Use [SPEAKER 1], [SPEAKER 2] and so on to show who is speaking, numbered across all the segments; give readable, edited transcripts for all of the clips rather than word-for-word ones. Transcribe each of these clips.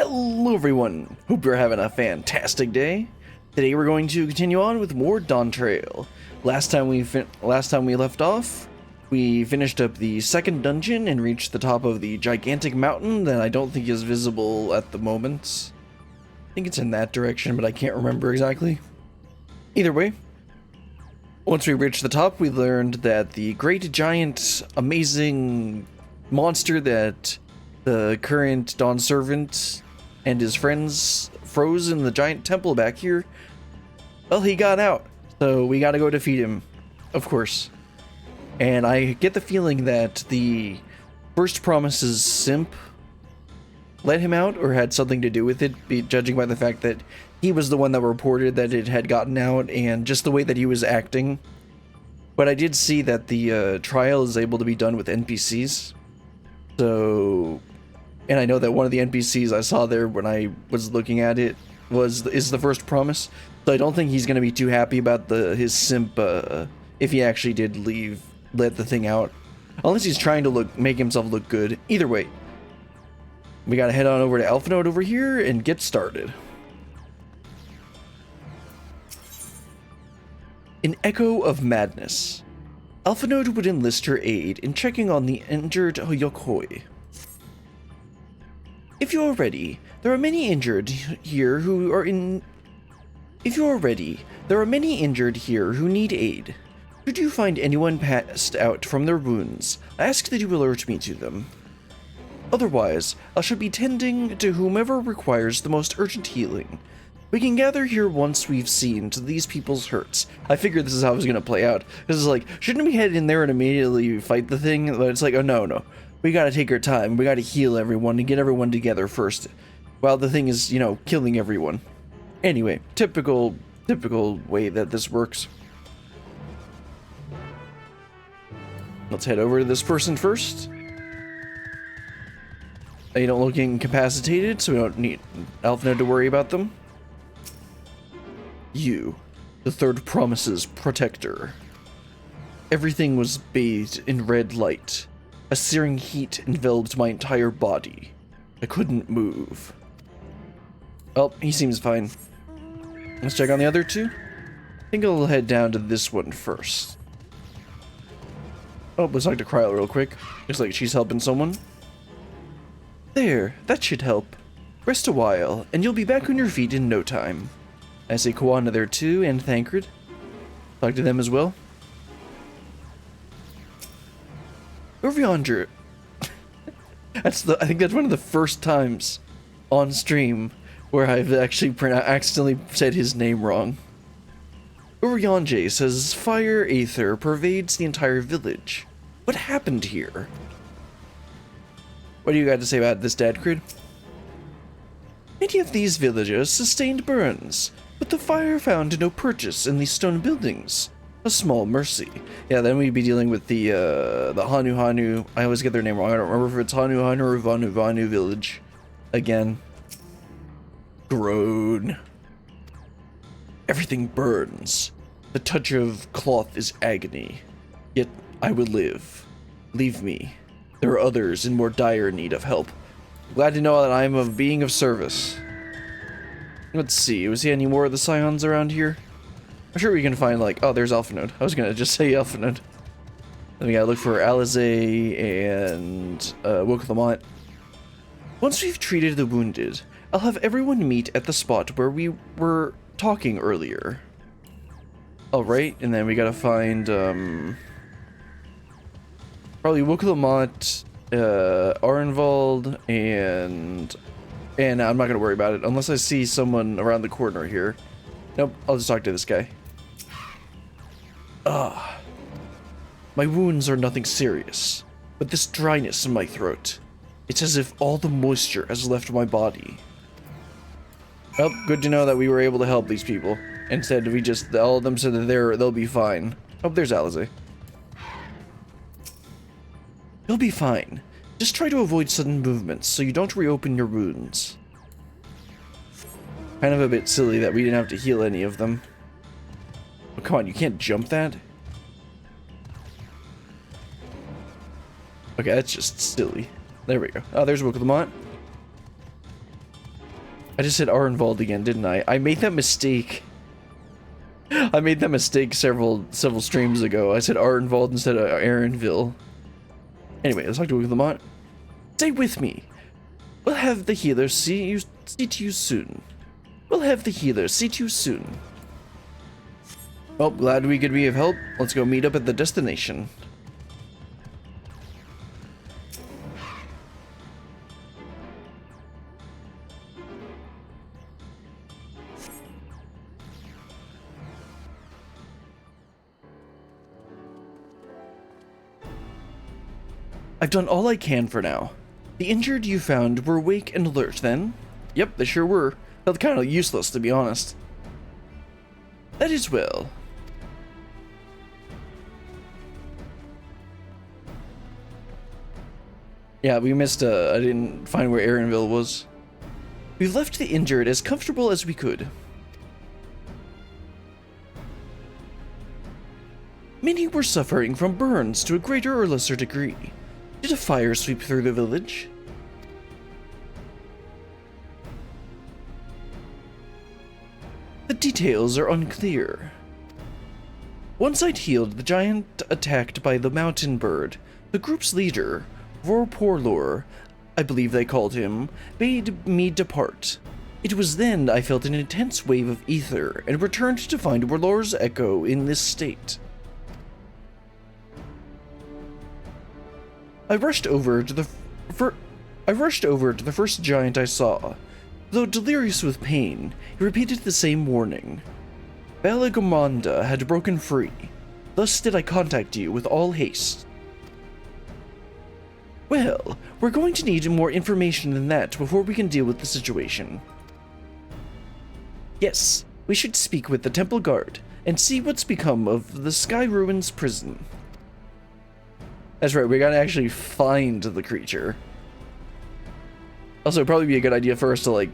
[SPEAKER 1] Hello everyone, hope you're having a fantastic day. Today we're going to continue on with more Dawntrail. Last time we left off, we finished up the second dungeon and reached the top of the gigantic mountain that I don't think is visible at the moment. I think it's in that direction, but I can't remember exactly. Either way, once we reached the top, we learned that the great giant amazing monster that the current Dawn Servant and his friends froze in the giant temple back here, well, he got out, so we gotta go defeat him, of course. And I get the feeling that the First Promise's simp let him out, or had something to do with it, judging by the fact that he was the one that reported that it had gotten out, and just the way that he was acting. But I did see that the trial is able to be done with NPCs, so... And I know that one of the NPCs I saw there when I was looking at it is the First Promise. So I don't think he's going to be too happy about his simp if he actually did let the thing out. Unless he's trying to make himself look good. Either way, we got to head on over to Alphanode over here and get started. An echo of madness. Alphanode would enlist her aid in checking on the injured Yokoi. If you are ready, there are many injured here who need aid. Should you find anyone passed out from their wounds, I ask that you alert me to them. Otherwise, I shall be tending to whomever requires the most urgent healing. We can gather here once we've seen to these people's hurts. I figured this is how it was going to play out. This is like, shouldn't we head in there and immediately fight the thing? But it's like, oh no. We gotta take our time. We gotta heal everyone and get everyone together first, while the thing is, killing everyone. Anyway, typical way that this works. Let's head over to this person first. They don't look incapacitated, so we don't need Alphanode to worry about them. You, the Third Promise's protector. Everything was bathed in red light. A searing heat enveloped my entire body. I couldn't move. Well, he seems fine. Let's check on the other two. I think I'll head down to this one first. Oh, let's talk to Kryl real quick. Looks like she's helping someone. There, that should help. Rest a while, and you'll be back on your feet in no time. I say Kawana there too, and Thancred. Talk to them as well. Over yonder. I think that's one of the first times on stream where I've actually accidentally said his name wrong. Over yonder says fire aether pervades the entire village. What happened here? What do you got to say about this, Dadcrid? Many of these villagers sustained burns, but the fire found no purchase in these stone buildings. A small mercy. Yeah, then we'd be dealing with the Hanu. I always get their name wrong. I don't remember if it's Hanu or Vanu village. Again. Groan. Everything burns. The touch of cloth is agony. Yet I will live. Leave me. There are others in more dire need of help. Glad to know that I am a being of service. Let's see. Was there any more of the Scions around here? I'm sure we can find, oh, there's Alphanode. I was gonna just say Alphanode. Then we gotta look for Alizé and Wokalamont. Once we've treated the wounded, I'll have everyone meet at the spot where we were talking earlier. Alright, and then we gotta find, probably Wokalamont, Arenvald, and I'm not gonna worry about it, unless I see someone around the corner here. Nope, I'll just talk to this guy. My wounds are nothing serious, but this dryness in my throat, it's as if all the moisture has left my body. Well, good to know that we were able to help these people. Instead, all of them said that they'll be fine. Oh, there's Alizé. You'll be fine. Just try to avoid sudden movements so you don't reopen your wounds. Kind of a bit silly that we didn't have to heal any of them. Oh, come on, you can't jump that? Okay, that's just silly. There we go. Oh, there's Wokalamont. I just said Arenvald again, didn't I? I made that mistake. I made that mistake several streams ago. I said Arenvald instead of Arenville. Anyway, let's talk to Lamont. Stay with me. We'll have the healer see to you soon. We'll have the healer see to you soon. Well, glad we could be of help. Let's go meet up at the destination. I've done all I can for now. The injured you found were awake and alert then? Yep, they sure were. Felt kind of useless, to be honest. That is well. Yeah, we missed, I didn't find where Aaronville was. We left the injured as comfortable as we could. Many were suffering from burns to a greater or lesser degree. Did a fire sweep through the village? The details are unclear. Once I'd healed the giant attacked by the mountain bird, the group's leader, Vorporlor, I believe they called him, bade me depart. It was then I felt an intense wave of ether and returned to find Warlor's echo in this state. I rushed over to the first giant I saw. Though delirious with pain, he repeated the same warning. Balagamanda had broken free. Thus did I contact you with all haste. Well, we're going to need more information than that before we can deal with the situation. Yes, we should speak with the temple guard and see what's become of the Sky Ruins prison. That's right, we gotta actually find the creature. Also, it'd probably be a good idea for us to, like,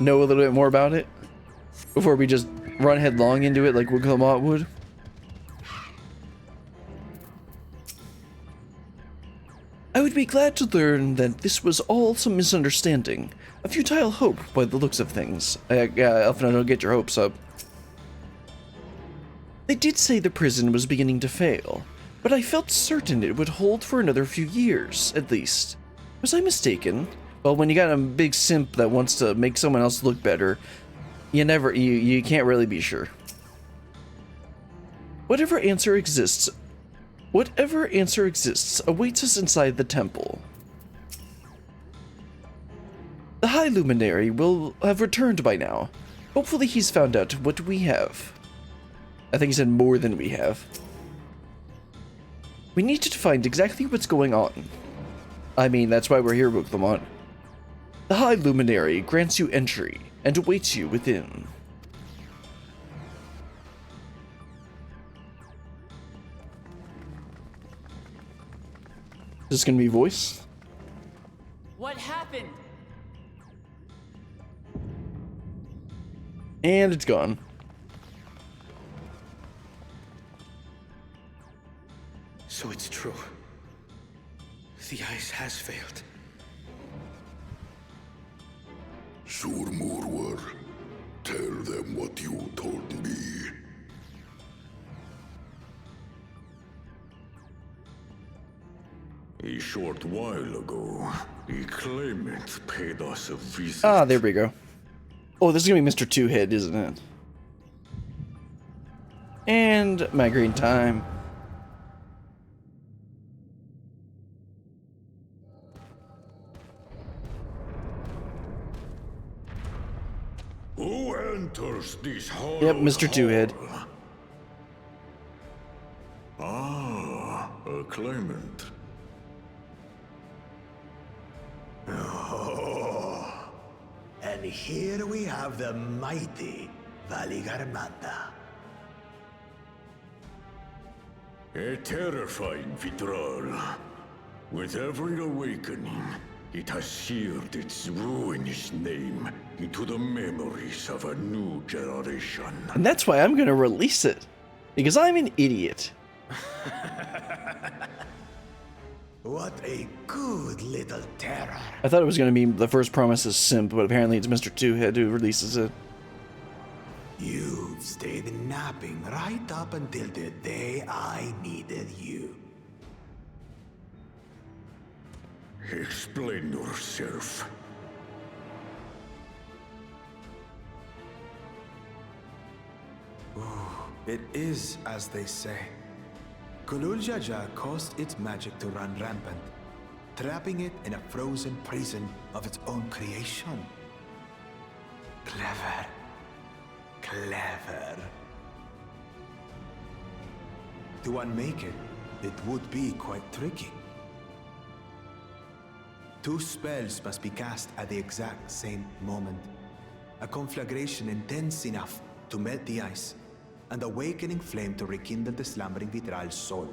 [SPEAKER 1] know a little bit more about it before we just run headlong into it like Lamont would. I would be glad to learn that this was all some misunderstanding, a futile hope by the looks of things. Yeah, often I don't get your hopes up. They did say the prison was beginning to fail, but I felt certain it would hold for another few years, at least. Was I mistaken? Well, when you got a big simp that wants to make someone else look better, you can't really be sure. Whatever answer exists awaits us inside the temple. The High Luminary will have returned by now. Hopefully he's found out what we have. I think he said more than we have. We need to find exactly what's going on. I mean, that's why we're here, Lamont. The High Luminary grants you entry and awaits you within. Is this gonna be voice?
[SPEAKER 2] What happened?
[SPEAKER 1] And it's gone.
[SPEAKER 3] So it's true. The ice has failed.
[SPEAKER 4] Surmurwar, tell them what you told me.
[SPEAKER 5] A short while ago, a claimant paid us a visit.
[SPEAKER 1] Ah, there we go. Oh, this is gonna be Mr. Two-Head, isn't it? And migraine time.
[SPEAKER 5] Who enters this hall?
[SPEAKER 1] Yep, Mr. Two-Head.
[SPEAKER 5] Ah, a claimant.
[SPEAKER 6] Oh, and here we have the mighty Valigarmanda.
[SPEAKER 5] A terrifying Vitral. With every awakening, it has seared its ruinous name into the memories of a new generation.
[SPEAKER 1] And that's why I'm gonna release it. Because I'm an idiot.
[SPEAKER 6] What a good little terror.
[SPEAKER 1] I thought it was going to be the first promise is Simp, but apparently it's Mr. Two-Head who releases it.
[SPEAKER 6] You've stayed napping right up until the day I needed you.
[SPEAKER 5] Explain yourself.
[SPEAKER 7] It is as they say. Kulul Jaja caused its magic to run rampant, trapping it in a frozen prison of its own creation. Clever. Clever. To unmake it, it would be quite tricky. 2 spells must be cast at the exact same moment. A conflagration intense enough to melt the ice, and awakening flame to rekindle the slumbering Vitral's soul.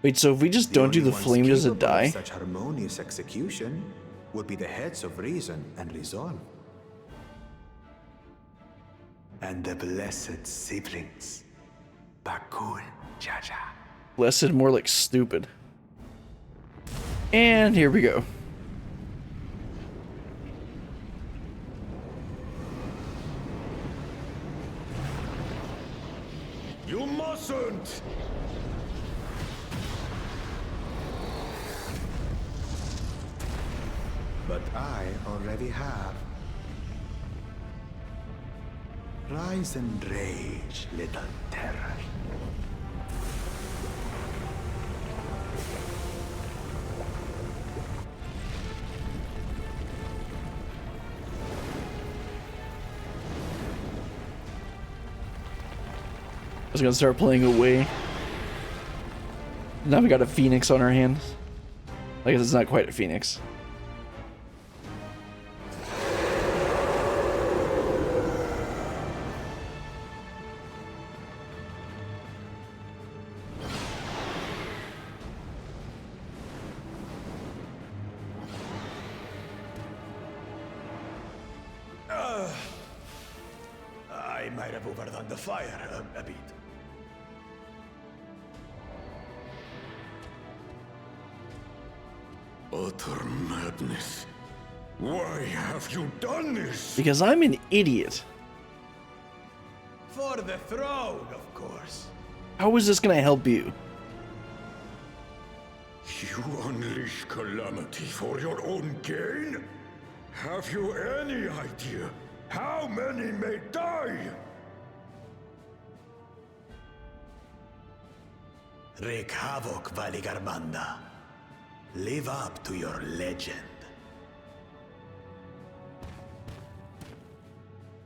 [SPEAKER 1] Wait, so if we just don't do the flame, does it die?
[SPEAKER 7] Such harmonious execution would be the heads of reason and resolve.
[SPEAKER 6] And the blessed siblings, Bakul Jaja.
[SPEAKER 1] Blessed, more like stupid. And here we go.
[SPEAKER 5] You mustn't!
[SPEAKER 7] But I already have.
[SPEAKER 6] Rise and rage, little terror.
[SPEAKER 1] I was gonna start playing away. Now we got a phoenix on our hands. I guess it's not quite a phoenix.
[SPEAKER 6] I might have overdone the fire a bit.
[SPEAKER 5] Utter madness. Why have you done this?
[SPEAKER 1] Because I'm an idiot.
[SPEAKER 6] For the throne, of course.
[SPEAKER 1] How is this gonna help you?
[SPEAKER 5] You unleash calamity for your own gain? Have you any idea how many may die?
[SPEAKER 6] Wreak havoc, Valigarmanda. Live up to your legend.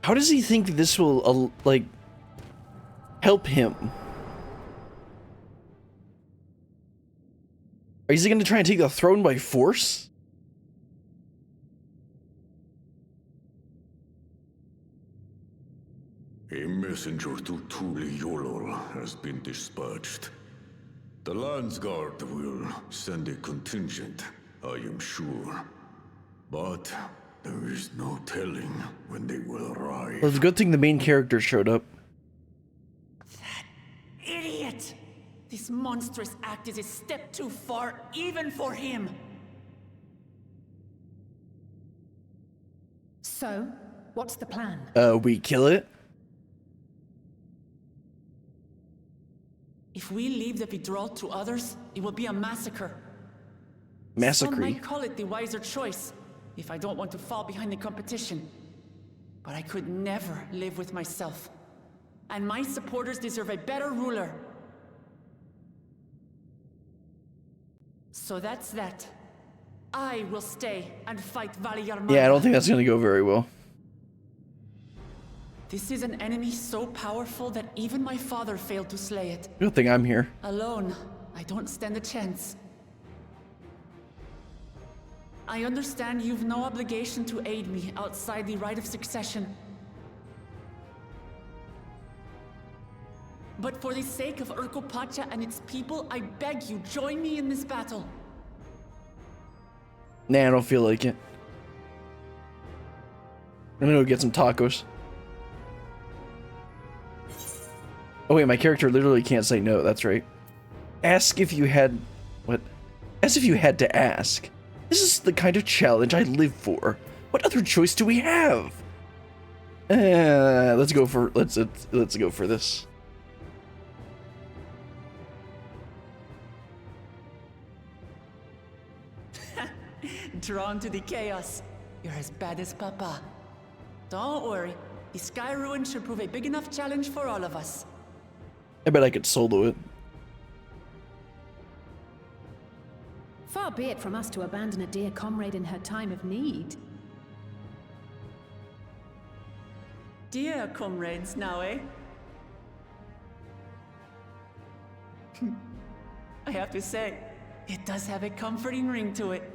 [SPEAKER 1] How does he think this will, like, help him? Is he gonna try and take the throne by force?
[SPEAKER 5] A messenger to Tuli Yolol has been dispatched. The Landsguard will send a contingent, I am sure. But there is no telling when they will arrive.
[SPEAKER 1] Well, it's a good thing the main character showed up.
[SPEAKER 2] That idiot! This monstrous act is a step too far, even for him.
[SPEAKER 8] So, what's the plan?
[SPEAKER 1] We kill it?
[SPEAKER 2] If we leave the withdrawal to others, it will be a massacre. Some
[SPEAKER 1] Massacre.
[SPEAKER 2] might call it the wiser choice, if I don't want to fall behind the competition. But I could never live with myself. And my supporters deserve a better ruler. So that's that. I will stay and fight Valigarmanda.
[SPEAKER 1] Yeah, I don't think that's gonna go very well.
[SPEAKER 2] This is an enemy so powerful that even my father failed to slay it.
[SPEAKER 1] Good thing I'm here.
[SPEAKER 2] Alone, I don't stand a chance. I understand you've no obligation to aid me outside the right of succession. But for the sake of Urkopacha and its people, I beg you, join me in this battle.
[SPEAKER 1] Nah, I don't feel like it. I'm gonna go get some tacos. Oh wait, my character literally can't say no, that's right. Ask if you had... What? As if you had to ask. This is the kind of challenge I live for. What other choice do we have? Let's go for this.
[SPEAKER 2] Drawn to the chaos. You're as bad as Papa. Don't worry. The Sky Ruin should prove a big enough challenge for all of us.
[SPEAKER 1] I bet I could solo it.
[SPEAKER 8] Far be it from us to abandon a dear comrade in her time of need.
[SPEAKER 2] Dear comrades now, eh? I have to say, it does have a comforting ring to it.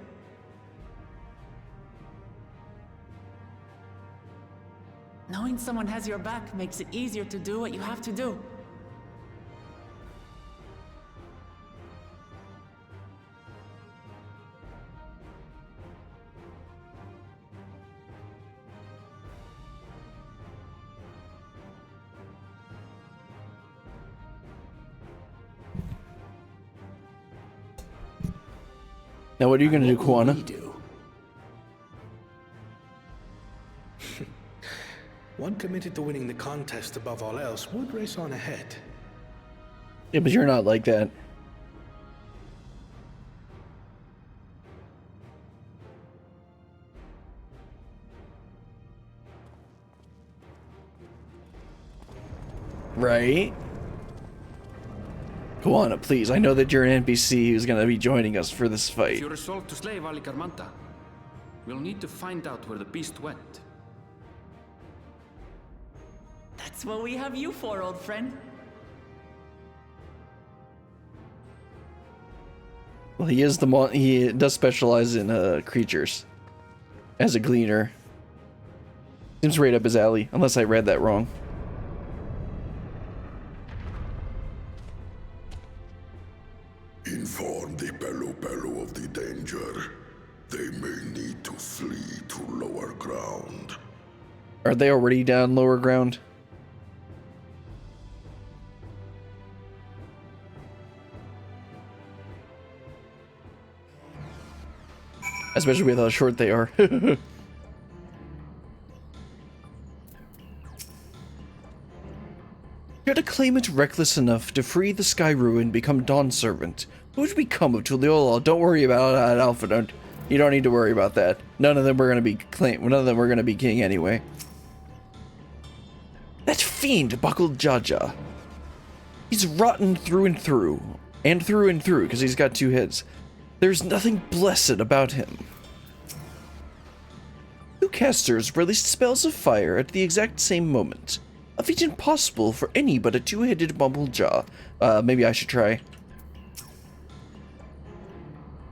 [SPEAKER 2] Knowing someone has your back makes it easier to do what you have to do.
[SPEAKER 1] Now what are you going to do, Kuana?
[SPEAKER 3] One committed to winning the contest above all else would race on ahead.
[SPEAKER 1] Yeah, but you're not like that. Right? Kuana, please. I know that you're an NPC who's going to be joining us for this
[SPEAKER 9] If
[SPEAKER 1] fight.
[SPEAKER 9] you resolve to slay Vali Garmanta, we'll need to find out where the beast went.
[SPEAKER 2] That's what we have you for, old friend.
[SPEAKER 1] Well, he does specialize in creatures as a gleaner. Seems right up his alley, unless I read that wrong.
[SPEAKER 4] Inform the Pelo of the danger. They may need to flee to lower ground.
[SPEAKER 1] Are they already down lower ground? Especially with how short they are. Should a claimant reckless enough to free the Sky Ruin become Dawn Servant, what would become of Tuliolo? Don't worry about that, Alpha. You don't need to worry about that. None of them were gonna be none of them were gonna be king anyway. That fiend buckled Jaja. He's rotten through and through, because he's got two heads. There's nothing blessed about him. Two casters released spells of fire at the exact same moment. A feat impossible for any but a two-headed Bumblejaw. Maybe I should try.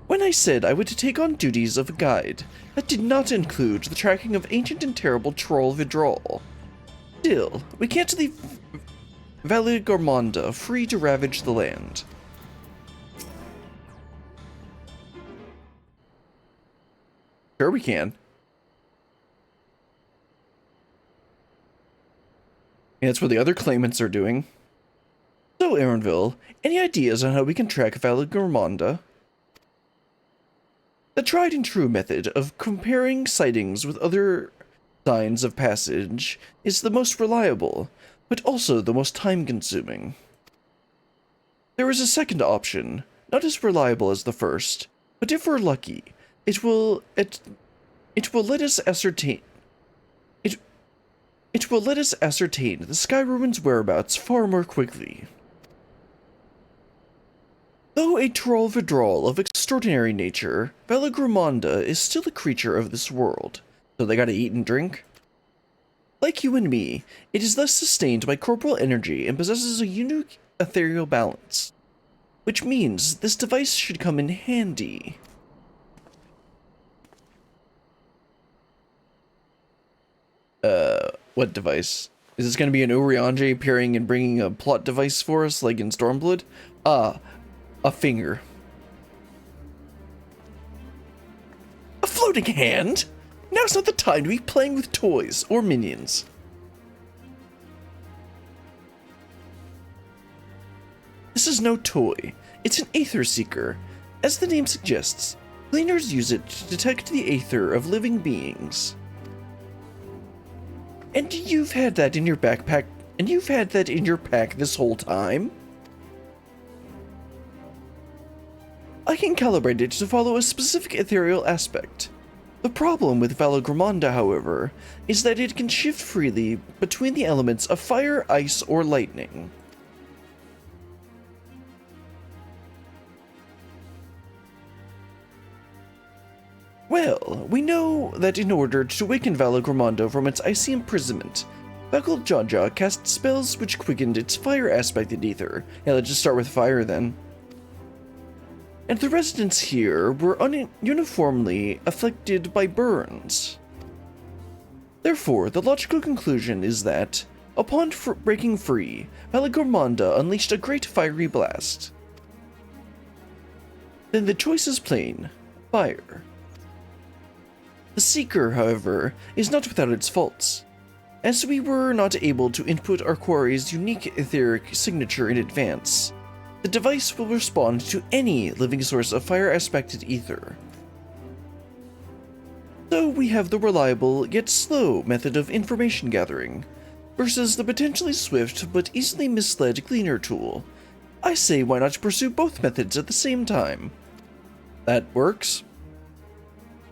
[SPEAKER 1] When I said I would take on duties of a guide, that did not include the tracking of ancient and terrible troll Vidrol. Still, we can't leave Valley Gormonda free to ravage the land. Sure we can. And that's what the other claimants are doing. So, Aaronville, any ideas on how we can track Valley Gormonda? The tried and true method of comparing sightings with other signs of passage is the most reliable, but also the most time-consuming. There is a second option, not as reliable as the first, but if we're lucky, it will let us ascertain the Sky Ruin's whereabouts far more quickly. Though a troll Vidrol of extraordinary nature, Valagrumonda is still a creature of this world, so they gotta eat and drink. Like you and me, it is thus sustained by corporal energy and possesses a unique ethereal balance, which means this device should come in handy. What device? Is this going to be an Urianger appearing and bringing a plot device for us, like in Stormblood? A finger. A floating hand? Now's not the time to be playing with toys or minions. This is no toy. It's an Aether Seeker. As the name suggests, cleaners use it to detect the aether of living beings. And you've had that in your backpack, and you've had that in your pack this whole time? I can calibrate it to follow a specific ethereal aspect. The problem with Valagramanda, however, is that it can shift freely between the elements of fire, ice, or lightning. Well, we know that in order to awaken Valagramanda from its icy imprisonment, Bakul Jaja cast spells which quickened its fire-aspected ether. Yeah, let's just start with fire then. And the residents here were uniformly afflicted by burns. Therefore, the logical conclusion is that, upon breaking free, Valagramanda unleashed a great fiery blast. Then the choice is plain: fire. The Seeker, however, is not without its faults. As we were not able to input our quarry's unique etheric signature in advance, the device will respond to any living source of fire-aspected ether. So we have the reliable yet slow method of information gathering, versus the potentially swift but easily misled cleaner tool. I say why not pursue both methods at the same time? That works?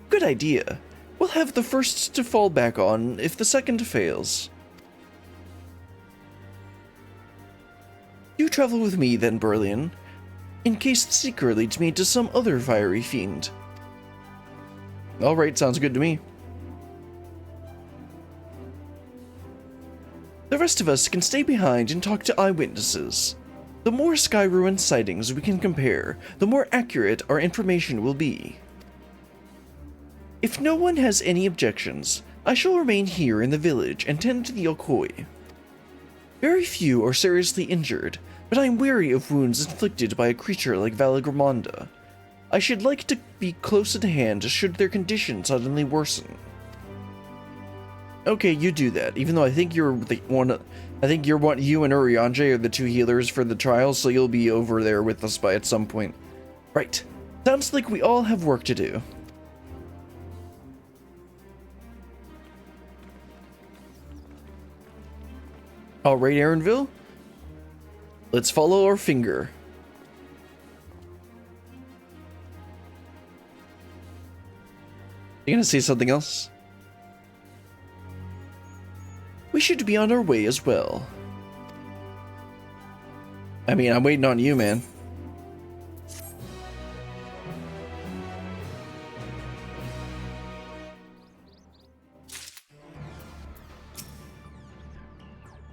[SPEAKER 1] Good idea. We'll have the first to fall back on if the second fails. You travel with me then, Berlian, in case the Seeker leads me to some other fiery fiend. Alright, sounds good to me. The rest of us can stay behind and talk to eyewitnesses. The more Skyruin sightings we can compare, the more accurate our information will be. If no one has any objections, I shall remain here in the village and tend to the Okoi. Very few are seriously injured, but I am wary of wounds inflicted by a creature like Valagramanda. I should like to be close at hand should their condition suddenly worsen. Okay, you do that, even though I think you're the one. You and Urianje are the two healers for the trial, so you'll be over there with us at some point. Right. Sounds like we all have work to do. Alright, Aaronville. Let's follow our finger. You gonna say something else? We should be on our way as well. I mean, I'm waiting on you, man.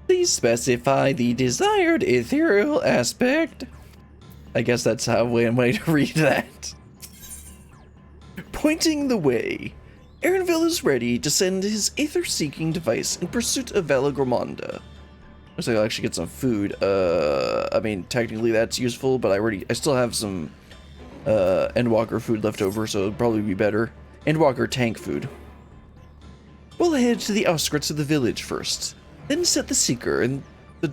[SPEAKER 1] Please specify the desired ethereal aspect. I guess that's how one way to read that. Pointing the way, Aaronville is ready to send his aether-seeking device in pursuit of Valagramanda. Looks like I'll actually get some food. I mean, technically that's useful, but I still have some Endwalker food left over, so it'll probably be better. Endwalker tank food. We'll head to the outskirts of the village first. Then set the Seeker to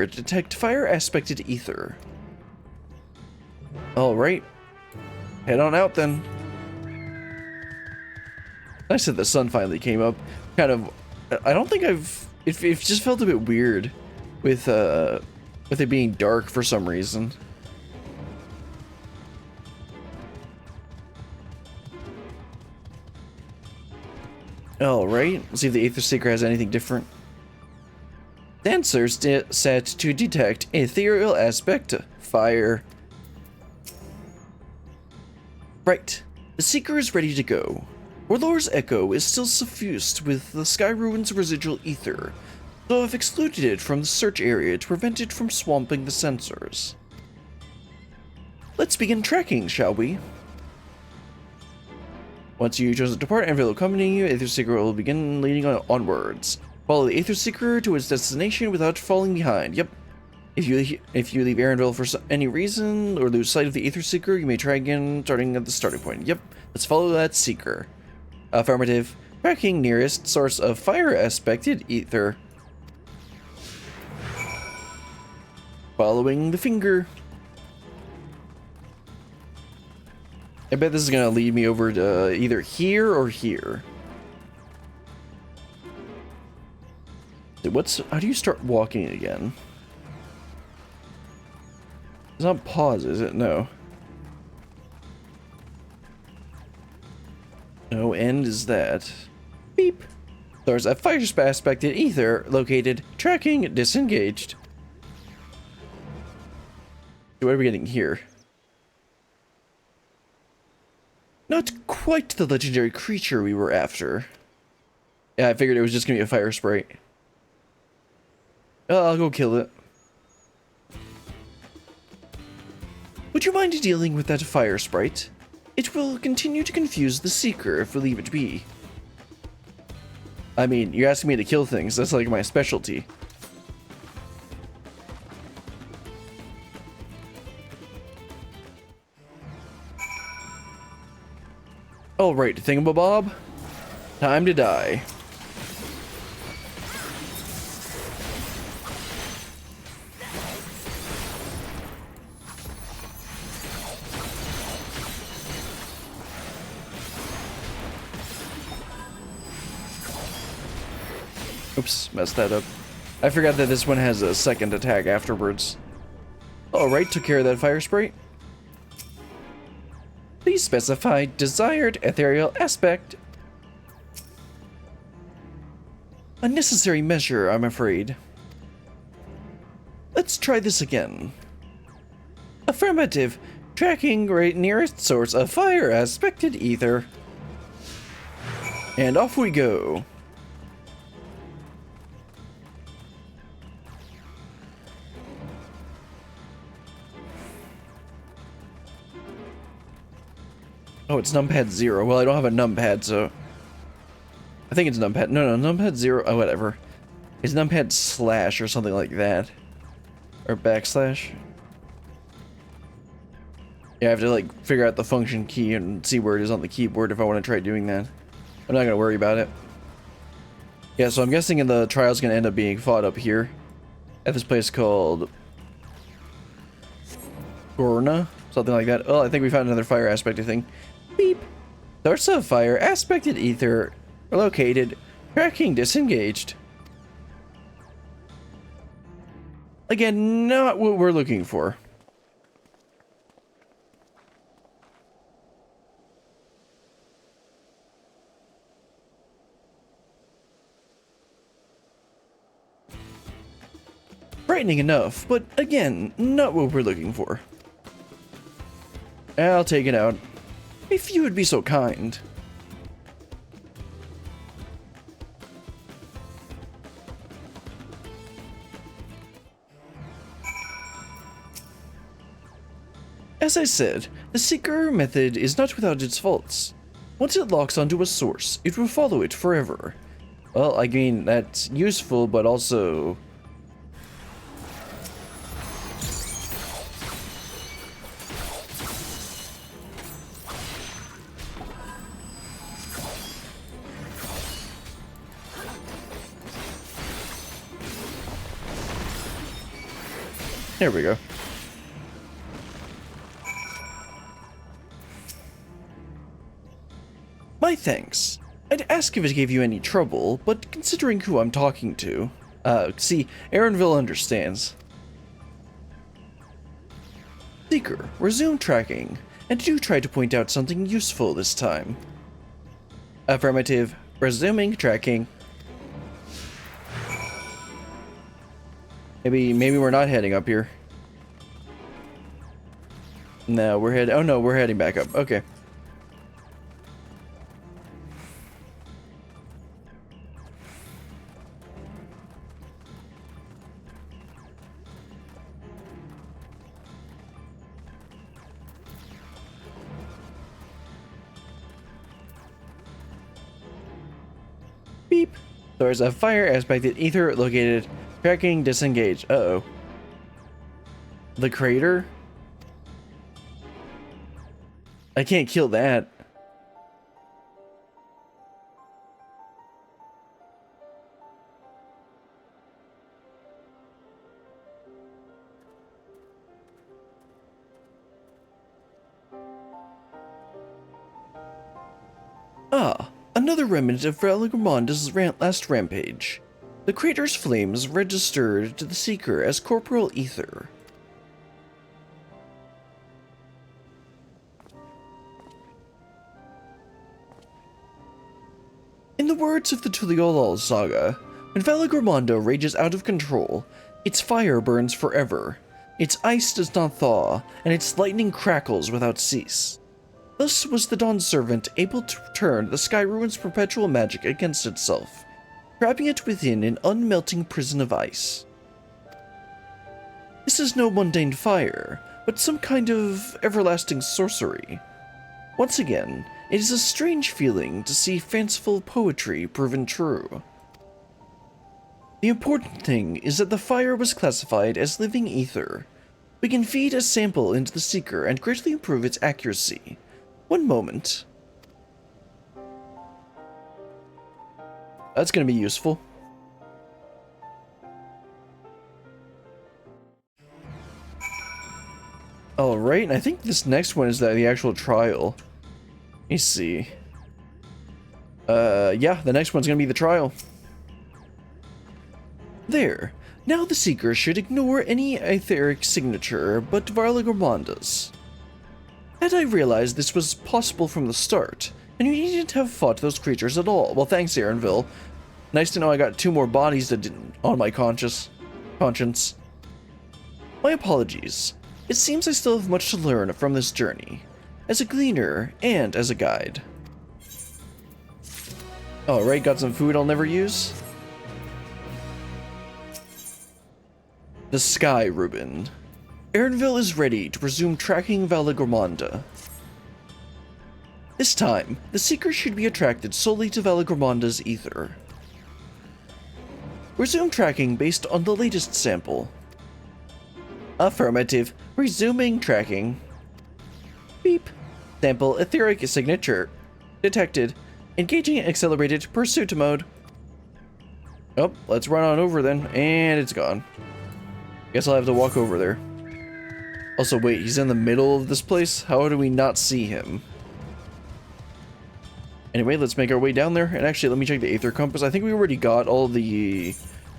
[SPEAKER 1] detect fire-aspected ether. Alright. Head on out then. Nice that the sun finally came up. I don't think it just felt a bit weird with it being dark for some reason. Alright, let's see if the Aether Seeker has anything different. Sensors set to detect ethereal aspect fire. Right, the Seeker is ready to go. Warlord's Echo is still suffused with the Skyruin's residual ether, so I've excluded it from the search area to prevent it from swamping the sensors. Let's begin tracking, shall we? Once you choose to depart, Aaronville will accompany you. Aether Seeker will begin leading onwards. Follow the Aether Seeker to its destination without falling behind. Yep. If you leave Aaronville for any reason or lose sight of the Aether Seeker, you may try again starting at the starting point. Yep. Let's follow that Seeker. Affirmative. Tracking nearest source of fire-aspected ether. Following the finger. I bet this is gonna lead me over to either here or here. How do you start walking again? It's not pause, is it? No. No end is that. Beep. There's a fire aspect in ether located. Tracking disengaged. What are we getting here? Not quite the legendary creature we were after. Yeah, I figured it was just gonna be a fire sprite. I'll go kill it. Would you mind dealing with that fire sprite? It will continue to confuse the seeker if we leave it be. I mean, you're asking me to kill things. That's like my specialty. Alright, thingamabob. Time to die. Oops, messed that up. I forgot that this one has a second attack afterwards. Alright, took care of that fire sprite. Please specify desired ethereal aspect. A necessary measure, I'm afraid. Let's try this again. Affirmative. Tracking right nearest source of fire aspected ether. And off we go. Oh, it's numpad 0. Well, I don't have a numpad, so... I think it's numpad... No, numpad 0... Oh, whatever. It's numpad slash or something like that. Or backslash. Yeah, I have to, like, figure out the function key and see where it is on the keyboard if I want to try doing that. I'm not gonna worry about it. Yeah, so I'm guessing the trial's gonna end up being fought up here. At this place called... Gorna? Something like that. Oh, I think we found another fire aspect thing. Beep. Source of fire aspected ether located. Tracking disengaged. Again, not what we're looking for. Frightening enough, but again, not what we're looking for. I'll take it out. If you would be so kind. As I said, the Seeker method is not without its faults. Once it locks onto a source, it will follow it forever. Well, I mean, that's useful, but also... There we go. My thanks. I'd ask if it gave you any trouble, but considering who I'm talking to... see, Aaronville understands. Seeker, resume tracking, and do try to point out something useful this time. Affirmative. Resuming tracking. Maybe we're not heading up here. No, we're heading... Oh no, we're heading back up. Okay. Beep. There's a fire aspected ether located. Tracking disengaged. Uh-oh. The crater? I can't kill that. Another remnant of Valigramonda's last rampage. The crater's flames registered to the Seeker as corporeal ether. In the words of the Tuliolal saga, when Valigramonda rages out of control, its fire burns forever, its ice does not thaw, and its lightning crackles without cease. Thus was the Dawn Servant able to turn the Sky Ruin's perpetual magic against itself, trapping it within an unmelting prison of ice. This is no mundane fire, but some kind of everlasting sorcery. Once again, it is a strange feeling to see fanciful poetry proven true. The important thing is that the fire was classified as living ether. We can feed a sample into the Seeker and greatly improve its accuracy. One moment. That's going to be useful. Alright, and I think this next one is the actual trial. Let me see. Yeah, the next one's going to be the trial. There. Now the Seeker should ignore any etheric signature but Valigramonda's. Had I realized this was possible from the start, and you needn't have fought those creatures at all. Well, thanks, Aaronville. Nice to know I got 2 more bodies that didn't on my conscience. My apologies. It seems I still have much to learn from this journey, as a gleaner and as a guide. Alright, got some food I'll never use. The Sky Ruben. Aaronville is ready to resume tracking Valigramonda. This time, the Seeker should be attracted solely to Valigramonda's ether. Resume tracking based on the latest sample. Affirmative. Resuming tracking. Beep. Sample etheric signature. Detected. Engaging accelerated pursuit mode. Oh, let's run on over then. And it's gone. Guess I'll have to walk over there. Also, wait, he's in the middle of this place? How do we not see him? Anyway, let's make our way down there. And actually, let me check the Aether Compass. I think we already got all the...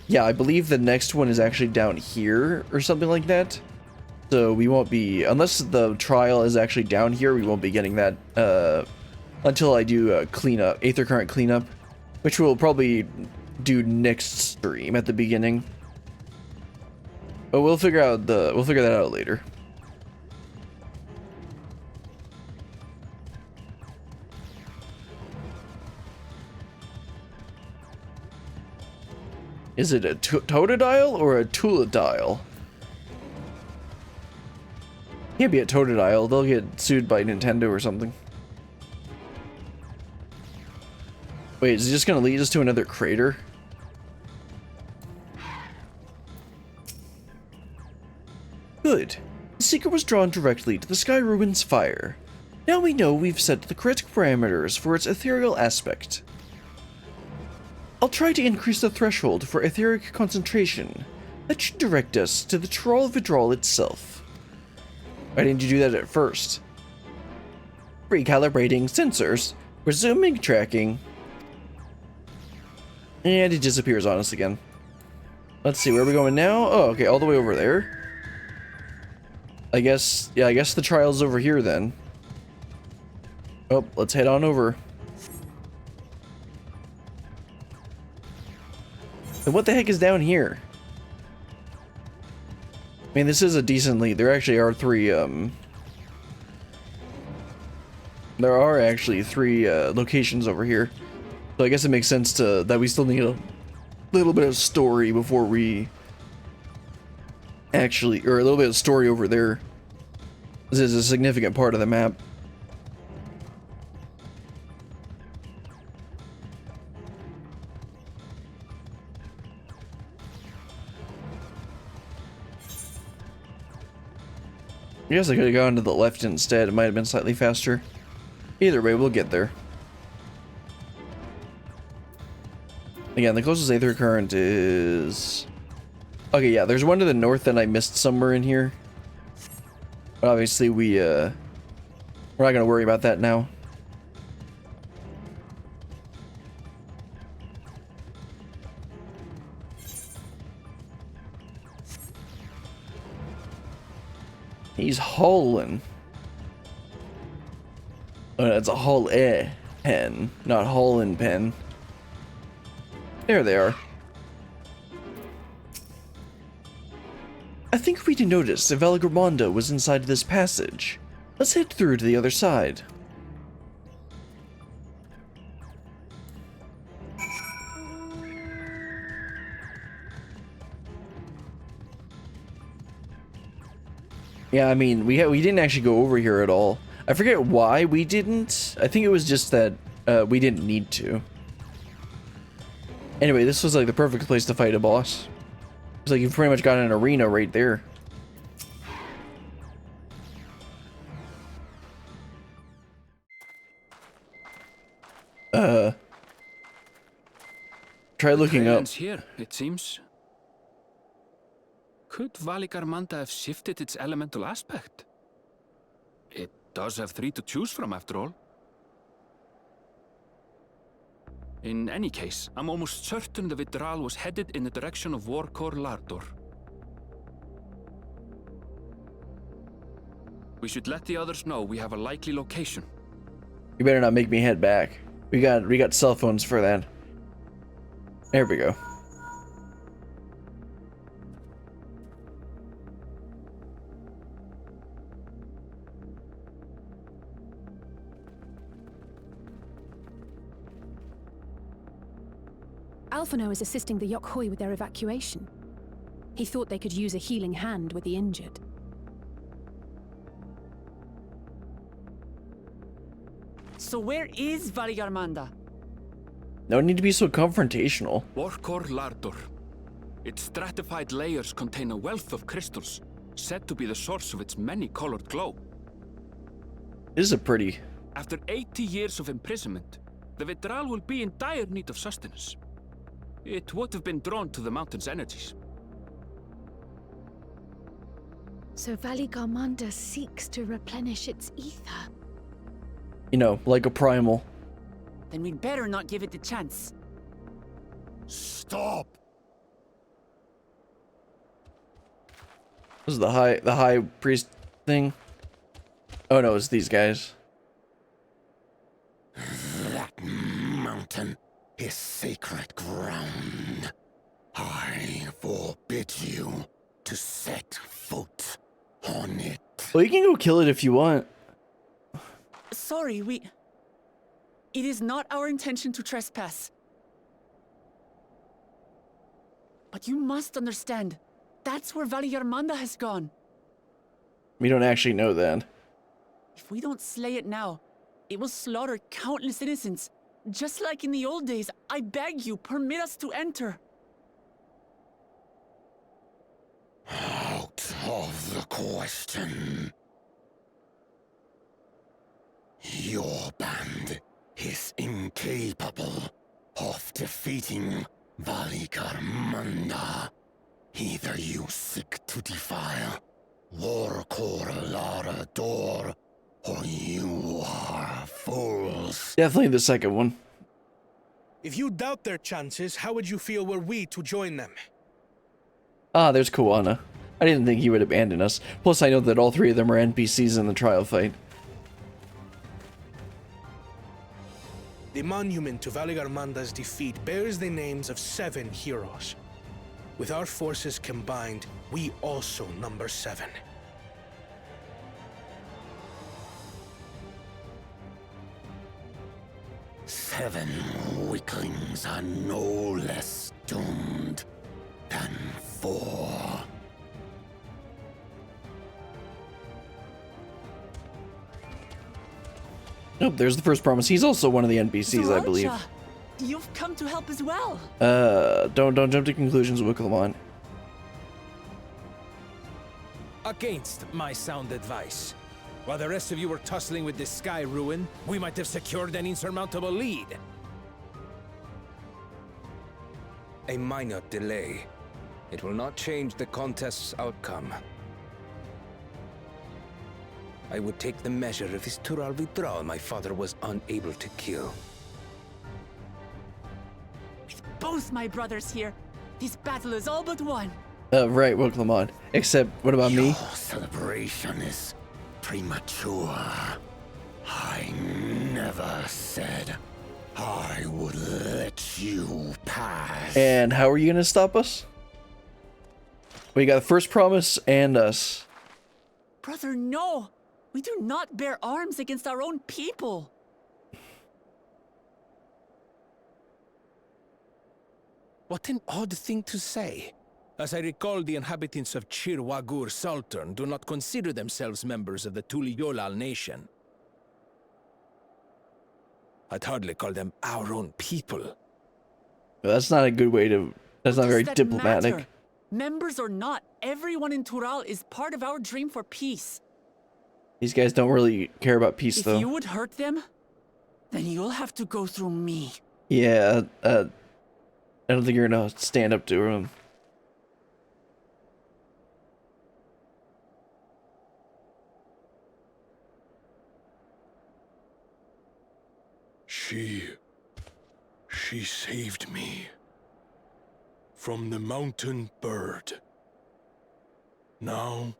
[SPEAKER 1] Yeah, I believe the next one is actually down here or something like that. So we won't be... Unless the trial is actually down here, we won't be getting that until I do cleanup, Aether Current cleanup. Which we'll probably do next stream at the beginning. But we'll figure that out later. Is it a Totodile or a Tuladile? Can't be a Totodile. They'll get sued by Nintendo or something. Wait, is it just gonna lead us to another crater? Good. The Seeker was drawn directly to the Sky Ruin's fire. Now we know we've set the correct parameters for its ethereal aspect. I'll try to increase the threshold for etheric concentration. That should direct us to the Troll Vidral itself. Why didn't you do that at first? Recalibrating sensors. Resuming tracking. And it disappears on us again. Let's see, where are we going now? Oh, okay, all the way over there. I guess the trial's over here then. Oh, let's head on over. And what the heck is down here? I mean, this is a decent lead. There actually are three locations over here. So I guess it makes sense that we still need a little bit of story before we actually, or a little bit of story over there. This is a significant part of the map. I guess I could have gone to the left instead. It might have been slightly faster. Either way, we'll get there. Again, the closest Aether Current is... Okay, yeah, there's one to the north that I missed somewhere in here. But obviously, we're not going to worry about that now. He's hauling. Oh, it's a haul pen, not haulin' pen. There they are. I think we noticed if Valgramanda was inside this passage. Let's head through to the other side. Yeah, I mean, we didn't actually go over here at all. I forget why we didn't. I think it was just that we didn't need to. Anyway, this was like the perfect place to fight a boss. It's like you've pretty much got an arena right there. Try looking up.
[SPEAKER 9] Here, it seems. Could Valigarmanda have shifted its elemental aspect? It does have 3 to choose from, after all. In any case, I'm almost certain the Vitral was headed in the direction of Warkor Lardor. We should let the others know we have a likely location.
[SPEAKER 1] You better not make me head back. We got cell phones for that. There we go.
[SPEAKER 8] Alphino is assisting the Yokhoi with their evacuation. He thought they could use a healing hand with the injured.
[SPEAKER 2] So where is Valigarmanda?
[SPEAKER 1] No need to be so confrontational.
[SPEAKER 9] Warkor Lardor. Its stratified layers contain a wealth of crystals, said to be the source of its many-colored glow.
[SPEAKER 1] This is a pretty.
[SPEAKER 9] After 80 years of imprisonment, the Vitral will be in dire need of sustenance. It would have been drawn to the mountain's energies.
[SPEAKER 10] So Valigarmanda seeks to replenish its ether.
[SPEAKER 1] You know, like a primal.
[SPEAKER 2] Then we'd better not give it the chance.
[SPEAKER 5] Stop!
[SPEAKER 1] This is the high priest thing. Oh no, it's these guys.
[SPEAKER 4] That mountain is sacred ground. I forbid you to set foot on it.
[SPEAKER 1] Well, you can go kill it if you want.
[SPEAKER 2] Sorry, It is not our intention to trespass. But you must understand, that's where Valigarmanda has gone.
[SPEAKER 1] We don't actually know that.
[SPEAKER 2] If we don't slay it now, it will slaughter countless innocents. Just like in the old days, I beg you, permit us to enter.
[SPEAKER 4] Out of the question. Your band is incapable of defeating Valigarmanda. Either you seek to defile Warkor Lardor, or you are fools.
[SPEAKER 1] Definitely the second one.
[SPEAKER 3] If you doubt their chances, how would you feel were we to join them?
[SPEAKER 1] Ah, there's Koana. I didn't think he would abandon us. Plus, I know that all 3 of them are NPCs in the trial fight.
[SPEAKER 3] The monument to Valigarmanda's defeat bears the names of 7 heroes. With our forces combined, we also number 7.
[SPEAKER 4] Seven weaklings are no less doomed than 4.
[SPEAKER 1] Nope, there's the first promise. He's also one of the NPCs, I believe.
[SPEAKER 2] Zorcha, you've come to help as well.
[SPEAKER 1] Don't jump to conclusions, Wickelmont.
[SPEAKER 11] Against my sound advice. While the rest of you were tussling with this sky ruin, we might have secured an insurmountable lead. A minor delay. It will not change the contest's outcome. I would take the measure of his Tural Vitral my father was unable to kill.
[SPEAKER 2] With both my brothers here, this battle is all but won.
[SPEAKER 1] Right, well, Clement. Except, what about me?
[SPEAKER 6] Your celebration is premature. I never said I would let you pass.
[SPEAKER 1] And how are you gonna stop us? We got the first promise and us.
[SPEAKER 2] Brother, no! We do not bear arms against our own people!
[SPEAKER 11] What an odd thing to say. As I recall, the inhabitants of Chir Wagur Sultan do not consider themselves members of the Tuliolal nation. I'd hardly call them our own people.
[SPEAKER 1] That's not a good way to... That's not very
[SPEAKER 2] Does that
[SPEAKER 1] diplomatic.
[SPEAKER 2] matter? Members or not, everyone in Tural is part of our dream for peace.
[SPEAKER 1] These guys don't really care about peace,
[SPEAKER 2] If
[SPEAKER 1] though.
[SPEAKER 2] you would hurt them, then you'll have to go through me.
[SPEAKER 1] Yeah, I don't think you're gonna stand up to him.
[SPEAKER 4] She saved me from the mountain bird. Now,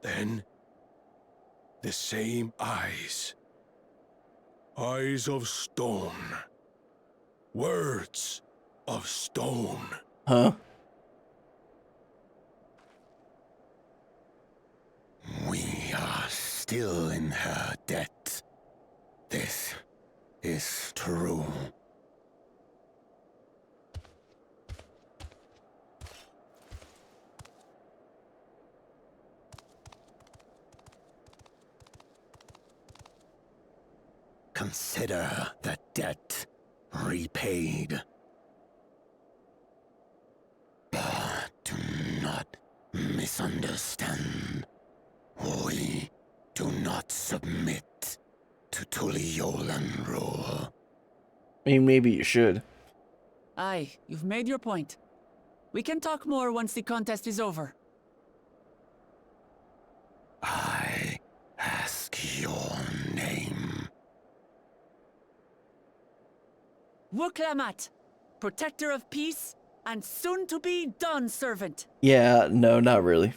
[SPEAKER 4] then, the same eyes. Eyes of stone. Words of stone.
[SPEAKER 1] Huh?
[SPEAKER 6] We are still in her debt. This is true. Consider the debt repaid. But do not misunderstand. We do not submit to Tuliolan rule.
[SPEAKER 1] I mean, maybe you should.
[SPEAKER 2] Aye, you've made your point. We can talk more once the contest is over.
[SPEAKER 6] I ask your name.
[SPEAKER 2] Wuklamat, protector of peace, and soon-to-be Dawn servant.
[SPEAKER 1] Yeah, no, not really.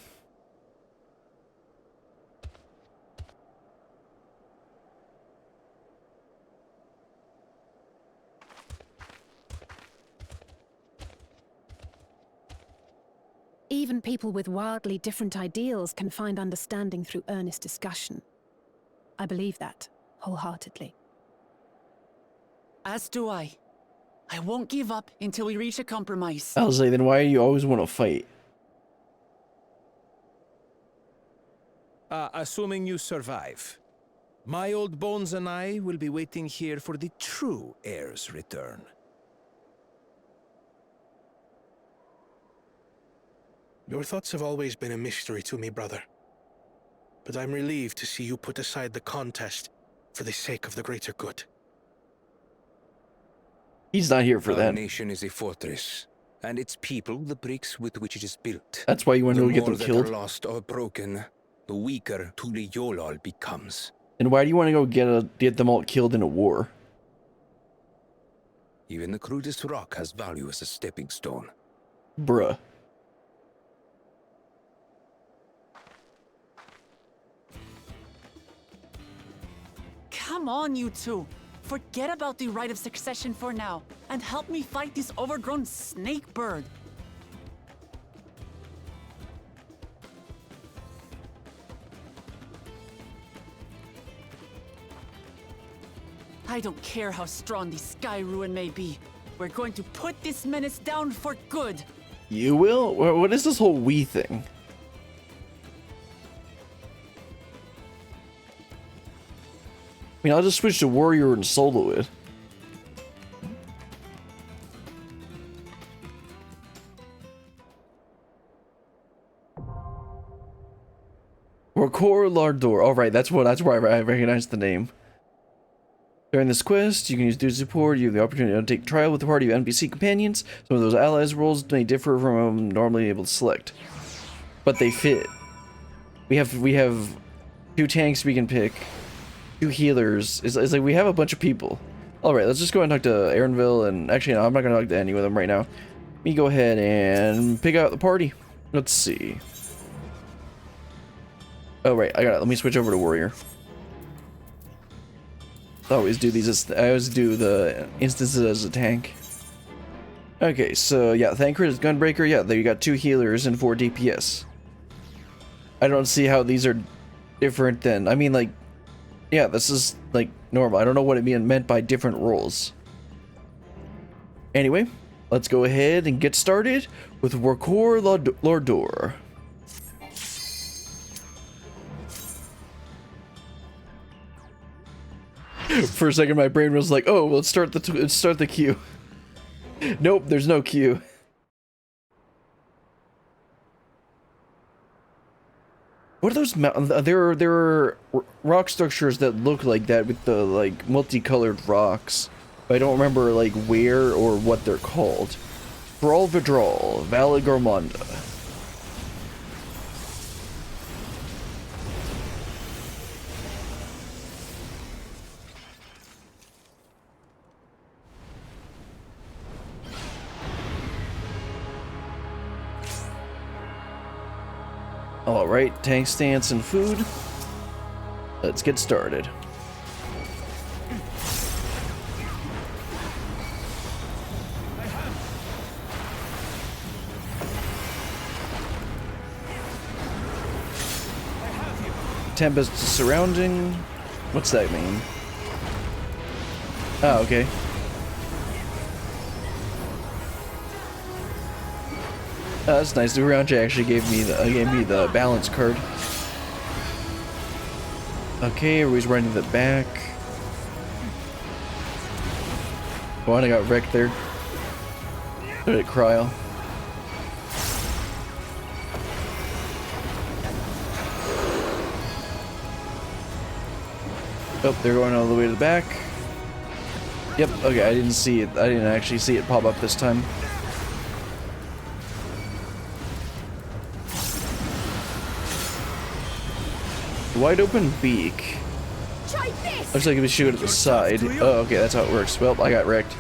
[SPEAKER 8] Even people with wildly different ideals can find understanding through earnest discussion. I believe that, wholeheartedly.
[SPEAKER 2] As do I. I won't give up until we reach a compromise.
[SPEAKER 1] I was like, then why do you always want to fight?
[SPEAKER 11] Assuming you survive, my old bones and I will be waiting here for the true heir's return.
[SPEAKER 3] Your thoughts have always been a mystery to me, brother. But I'm relieved to see you put aside the contest for the sake of the greater good.
[SPEAKER 1] He's not here for
[SPEAKER 11] Our
[SPEAKER 1] that.
[SPEAKER 11] nation is a fortress, and its people the bricks with which it is built.
[SPEAKER 1] That's why you want to
[SPEAKER 11] The
[SPEAKER 1] get them
[SPEAKER 11] more that
[SPEAKER 1] killed.
[SPEAKER 11] are lost or broken, the weaker Tuliolal becomes.
[SPEAKER 1] And why do you want to go get them all killed in a war?
[SPEAKER 11] Even the crudest rock has value as a stepping stone.
[SPEAKER 1] Bruh.
[SPEAKER 2] Come on, you two. Forget about the right of succession for now, and help me fight this overgrown snake bird. I don't care how strong the Sky Ruin may be. We're going to put this menace down for good.
[SPEAKER 1] You will? What is this whole we thing? I mean, I'll just switch to warrior and solo it. Rokor Lardor. All right, that's where I recognize the name. During this quest, you can use dude support. You have the opportunity to take trial with a party of NPC companions. Some of those allies' roles may differ from normally able to select, but they fit. We have 2 tanks we can pick, 2 healers. It's like we have a bunch of people. All right, let's just go and talk to Aaronville. And actually, no, I'm not gonna talk to any of them right now. Let me go ahead and pick out the party. Let's see. Oh, right. I got it. Let me switch over to warrior. I always do the instances as a tank. Okay, so yeah, Thancred is Gunbreaker. Yeah, there you got 2 healers and 4 DPS. I don't see how these are different than, I mean, like, yeah, this is like normal. I don't know what it meant by different roles. Anyway, let's go ahead and get started with Warkor Lordor. For a second, my brain was like, "Oh, let's start the queue." Nope, there's no queue. What are those? There are rock structures that look like that with the like multicolored rocks. But I don't remember like where or what they're called. Brawl Vidral, Valley Gormonda. Alright, tank stance and food. Let's get started. Tempest surrounding. What's that mean? Oh, okay. That's nice. The Urantia actually gave me the balance card. Okay, everybody's running to the back. Oh, I got wrecked there. So did Cryle. Oh, they're going all the way to the back. Yep, okay, I didn't see it. I didn't actually see it pop up this time. Wide open beak. Looks like it was shooting at the side. Oh, okay, that's how it works. Well, I got wrecked.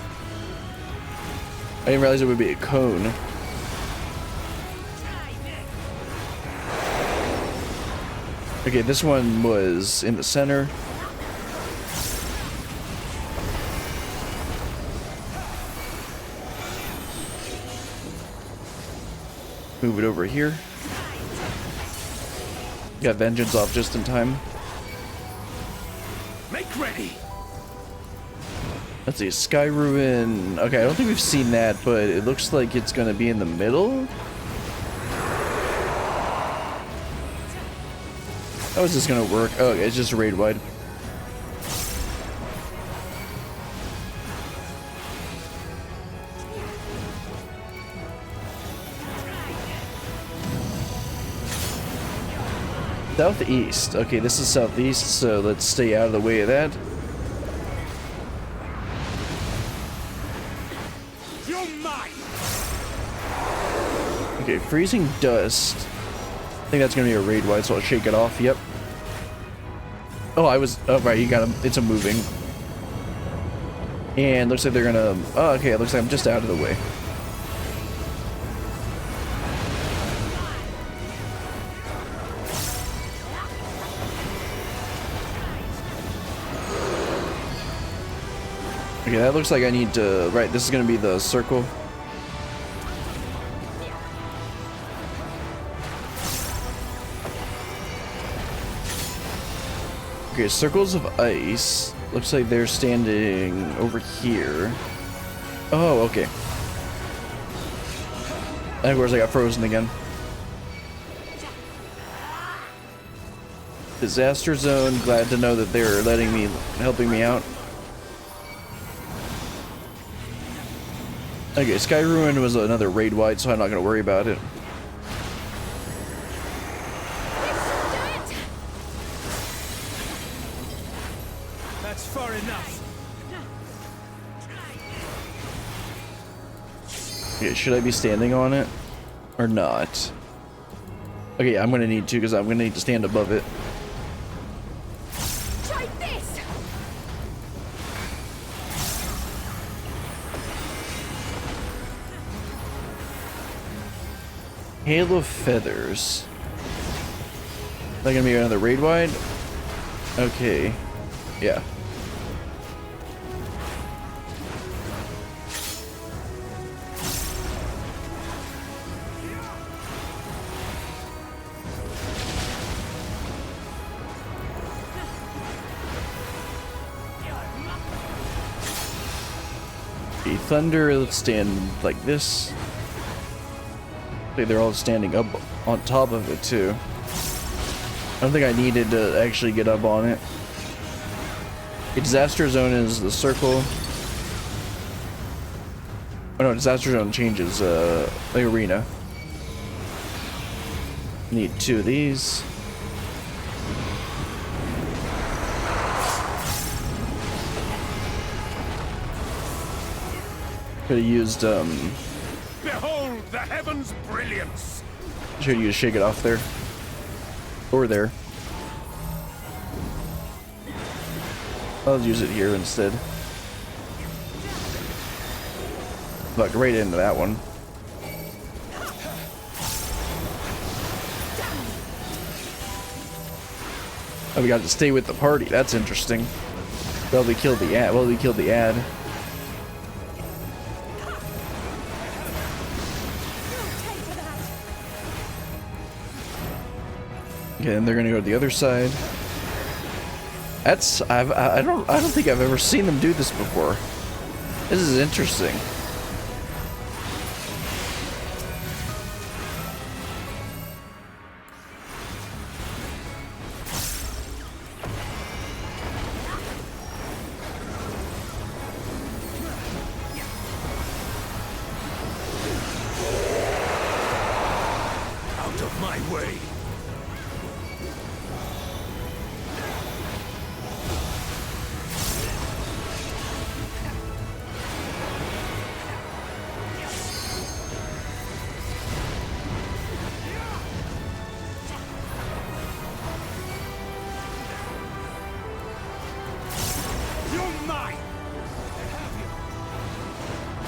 [SPEAKER 1] I didn't realize it would be a cone. Okay, this one was in the center. Move it over here. Got Vengeance off just in time.
[SPEAKER 11] Make ready.
[SPEAKER 1] Let's see, Sky Ruin. Okay, I don't think we've seen that, but it looks like it's gonna be in the middle. How is this gonna work? Oh, it's just raid wide. Southeast. Okay, this is southeast, so let's stay out of the way of that. Okay, freezing dust. I think that's gonna be a raid wide, so I'll shake it off. Yep. Oh, oh, right, you got him. It's a moving. And looks like they're gonna. Oh, okay, it looks like I'm just out of the way. Okay, that looks like I need to... Right, this is going to be the circle. Okay, circles of ice. Looks like they're standing over here. Oh, okay. And of course I got frozen again. Disaster zone. Glad to know that they're helping me out. Okay, Sky Ruin was another raid wide, so I'm not going to worry about it.
[SPEAKER 11] That's far enough.
[SPEAKER 1] Okay, should I be standing on it or not? Okay, I'm going to need to because I'm going to need to stand above it. Hail of Feathers. Is that gonna be another raid wide? Okay. Yeah. Okay, Thunder, let's stand like this. Okay, they're all standing up on top of it too. I don't think I needed to actually get up on it. The Disaster Zone is the circle. Oh no, Disaster Zone changes the arena. Need 2 of these. Could have used
[SPEAKER 5] Behold the heavens' brilliance!
[SPEAKER 1] should have used Shake It Off there. Or there. I'll use it here instead. Look, right into that one. Oh, we got to stay with the party. That's interesting. Well, we killed the ad. Well, we killed the ad. Okay, and they're gonna go to the other side. That's I don't think I've ever seen them do this before. This is interesting.
[SPEAKER 5] Out of my way!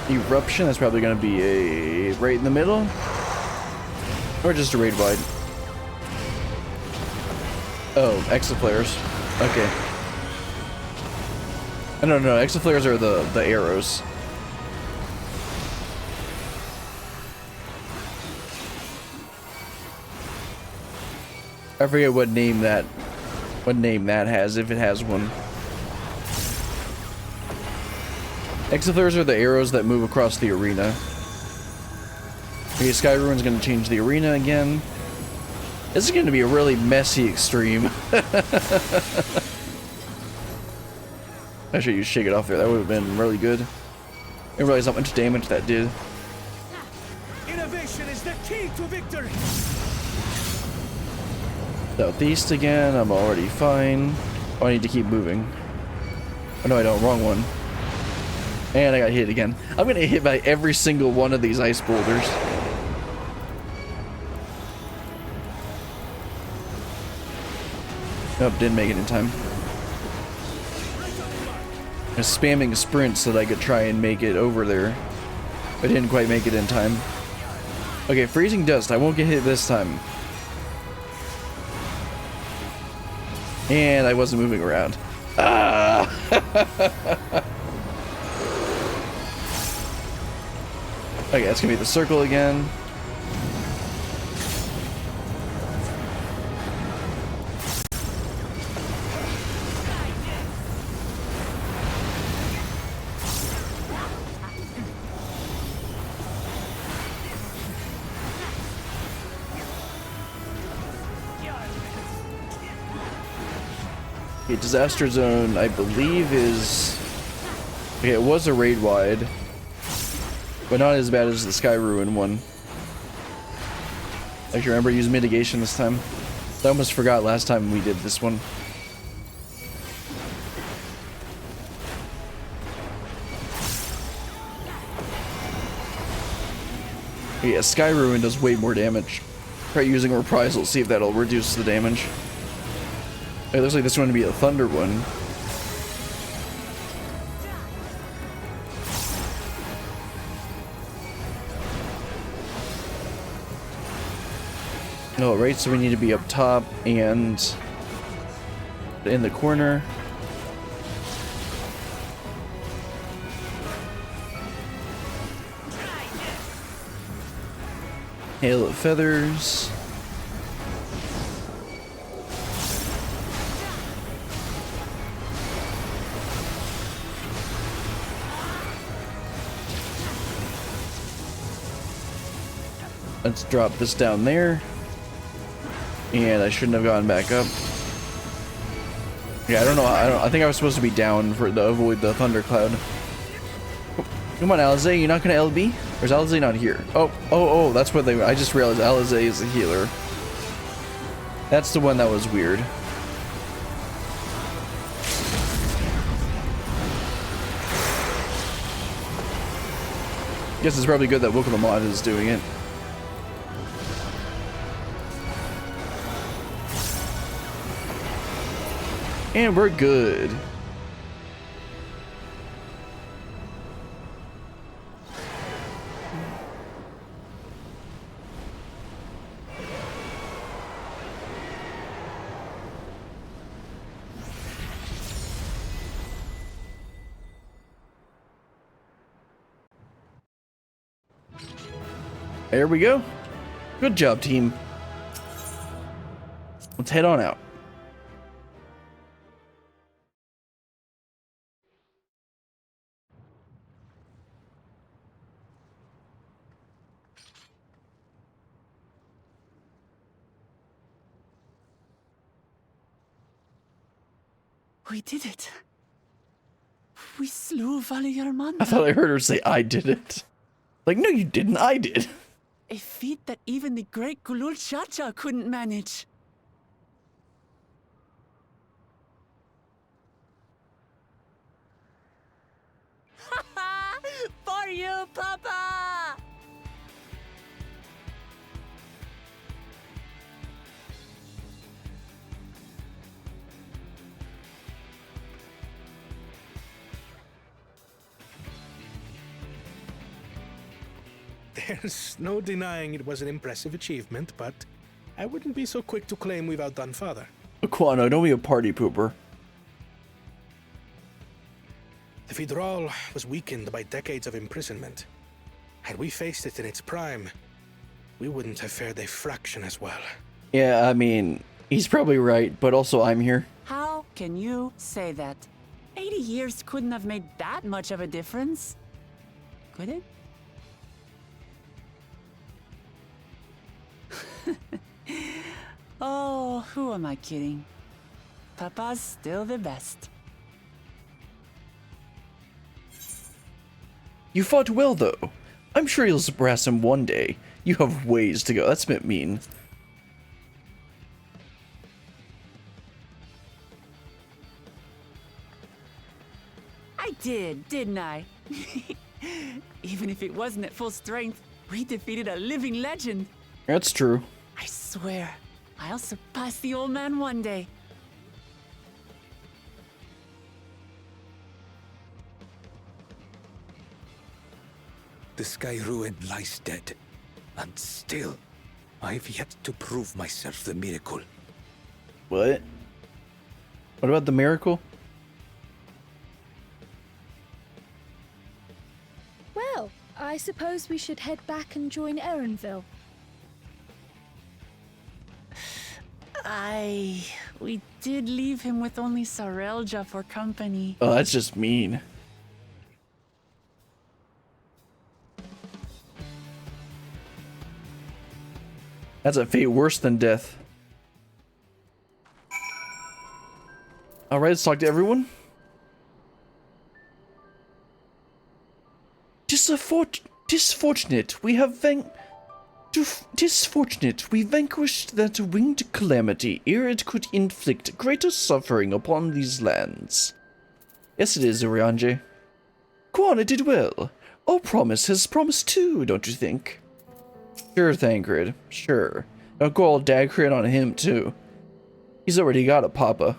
[SPEAKER 1] Eruption, that's probably going to be a right in the middle. Or just a raid wide. Oh, exaflares. Okay. No, exaflares are the arrows. I forget what name that has, if it has one. Exaflares are the arrows that move across the arena. Okay, Sky Ruin's gonna change the arena again. This is gonna be a really messy extreme. I should use Shake It Off there. That would have been really good. I didn't realize how much damage that did.
[SPEAKER 3] Innovation is the key to victory.
[SPEAKER 1] Southeast again. I'm already fine. Oh, I need to keep moving. Oh no, I don't. Wrong one. And I got hit again. I'm gonna get hit by every single one of these ice boulders. Nope, didn't make it in time. I was spamming sprint so that I could try and make it over there. I didn't quite make it in time. Okay, freezing dust. I won't get hit this time. And I wasn't moving around. Ah! Okay, that's gonna be the circle again. Okay, Disaster Zone, I believe is... Okay, it was a raid wide. But not as bad as the Sky Ruin one. Like, remember, use mitigation this time. I almost forgot last time we did this one. Yeah, Sky Ruin does way more damage. Try using Reprisal, see if that'll reduce the damage. It looks like this one to be a Thunder one. Oh, right, so we need to be up top and in the corner. Hail of feathers. Let's drop this down there. And I shouldn't have gone back up. Yeah, I don't know. I think I was supposed to be down to avoid the thundercloud. Come on, Alize, you're not gonna LB? Or is Alize not here? Oh, that's what I just realized Alize is a healer. That's the one that was weird. Guess it's probably good that Wook of the Mod is doing it. And we're good. There we go. Good job, team. Let's head on out.
[SPEAKER 2] We did it. We slew Valiarmanda.
[SPEAKER 1] I thought I heard her say I did it. Like, no, you didn't. I did.
[SPEAKER 2] A feat that even the great Gulul Chacha couldn't manage. For you, Papa!
[SPEAKER 3] There's no denying it was an impressive achievement, but I wouldn't be so quick to claim we've outdone Father.
[SPEAKER 1] Aquano, don't be a party pooper.
[SPEAKER 3] The Vidral was weakened by decades of imprisonment. Had we faced it in its prime, we wouldn't have fared a fraction as well.
[SPEAKER 1] Yeah, I mean, he's probably right, but also I'm here.
[SPEAKER 2] How can you say that? 80 years couldn't have made that much of a difference. Could it? Oh, who am I kidding? Papa's still the best.
[SPEAKER 1] You fought well, though. I'm sure you'll surpass him one day. You have ways to go. That's a bit mean.
[SPEAKER 2] I did, didn't I? Even if it wasn't at full strength, we defeated a living legend.
[SPEAKER 1] That's true.
[SPEAKER 2] I swear, I'll surpass the old man one day.
[SPEAKER 6] The Sky Ruin lies dead, and still, I've yet to prove myself the miracle.
[SPEAKER 1] What? What about the miracle?
[SPEAKER 10] Well, I suppose we should head back and join Erenville.
[SPEAKER 2] We did leave him with only Sarelja for company.
[SPEAKER 1] Oh, that's just mean. That's a fate worse than death. Alright, let's talk to everyone. Disfortunate, we vanquished that winged calamity ere it could inflict greater suffering upon these lands. Yes, it is, Urianger. Kwana did well. Our promise has promised too, don't you think? Sure, Thancred. Sure. Don't go all Dagrid on him, too. He's already got a papa.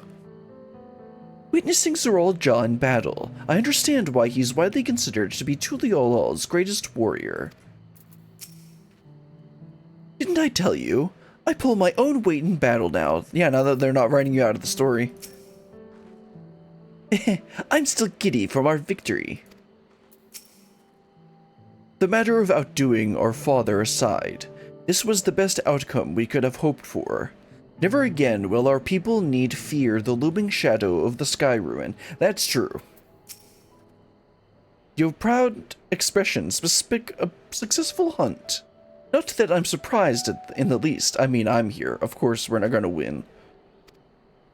[SPEAKER 1] Witnessing Zoral Jah in battle, I understand why he's widely considered to be Tuliyolal's greatest warrior. Didn't I tell you? I pull my own weight in battle now. Yeah, now that they're not writing you out of the story. I'm still giddy from our victory. The matter of outdoing our father aside, this was the best outcome we could have hoped for. Never again will our people need fear the looming shadow of the Sky Ruin. That's true. Your proud expressions bespeak a successful hunt. Not that I'm surprised in the least. I mean, I'm here. Of course, we're not going to win.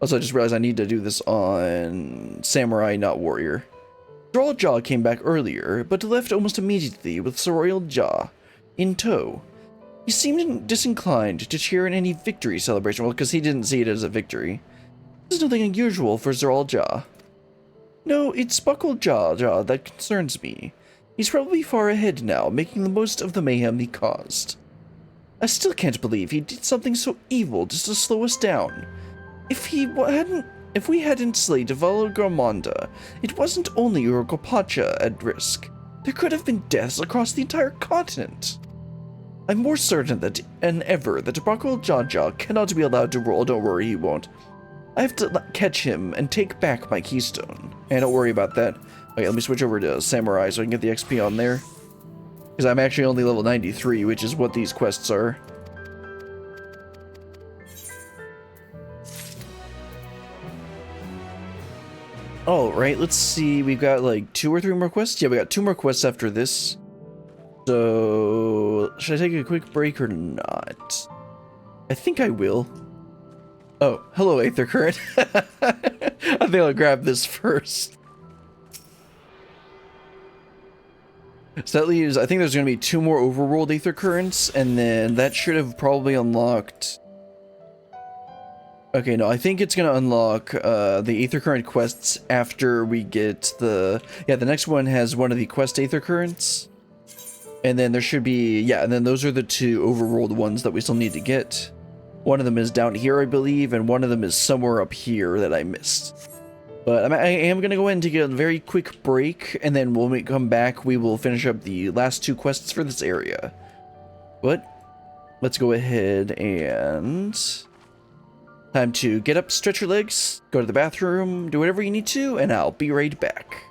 [SPEAKER 1] Also, I just realized I need to do this on Samurai, not Warrior. Sir Royal Jaw came back earlier, but left almost immediately with Sir Royal Jaw in tow. He seemed disinclined to cheer in any victory celebration, well, because he didn't see it as a victory. This is nothing unusual for Sir Royal Jaw. No, it's Buckled Jaw that concerns me. He's probably far ahead now, making the most of the mayhem he caused. I still can't believe he did something so evil just to slow us down. If we hadn't slayed Valgarmonda, it wasn't only Urgopacha at risk. There could have been deaths across the entire continent. I'm more certain than ever that Buckled Jaw cannot be allowed to roll. Don't worry, he won't. I have to catch him and take back my keystone. And don't worry about that. Okay, let me switch over to Samurai so I can get the XP on there. Because I'm actually only level 93, which is what these quests are. Alright, let's see. We've got like 2 or 3 more quests? Yeah, we got 2 more quests after this. So, should I take a quick break or not? I think I will. Oh, hello, Aether Current. I think I'll grab this first. So that leaves, I think there's going to be 2 more overworld Aether Currents, and then that should have probably unlocked... Okay, no, I think it's going to unlock the Aether Current quests after we get the... Yeah, the next one has one of the quest Aether Currents. And then there should be... Yeah, and then those are the 2 overworld ones that we still need to get. One of them is down here, I believe, and one of them is somewhere up here that I missed. But I am going to go ahead and take a very quick break, and then when we come back, we will finish up the last 2 quests for this area. But let's go ahead and... Time to get up, stretch your legs, go to the bathroom, do whatever you need to, and I'll be right back.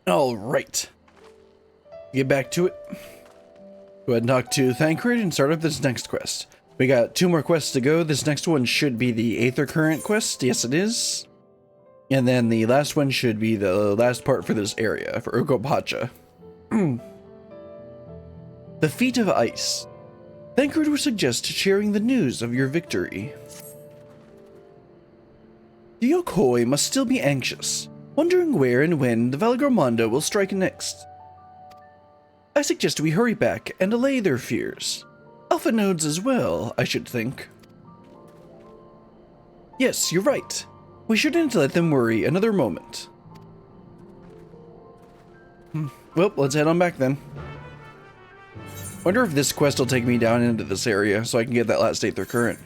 [SPEAKER 1] All right. Get back to it. Go ahead and talk to Thancred and start up this next quest. We got 2 more quests to go. This next one should be the Aether Current quest. Yes, it is. And then the last one should be the last part for this area, for Urgopacha. The Feet of Ice. Thancred would suggest sharing the news of your victory. The Yokoi must still be anxious, wondering where and when the Valgarmanda will strike next. I suggest we hurry back and allay their fears. Alpha nodes as well, I should think. Yes, you're right. We shouldn't let them worry another moment. Well, let's head on back then. Wonder if this quest will take me down into this area so I can get that last Aether Current.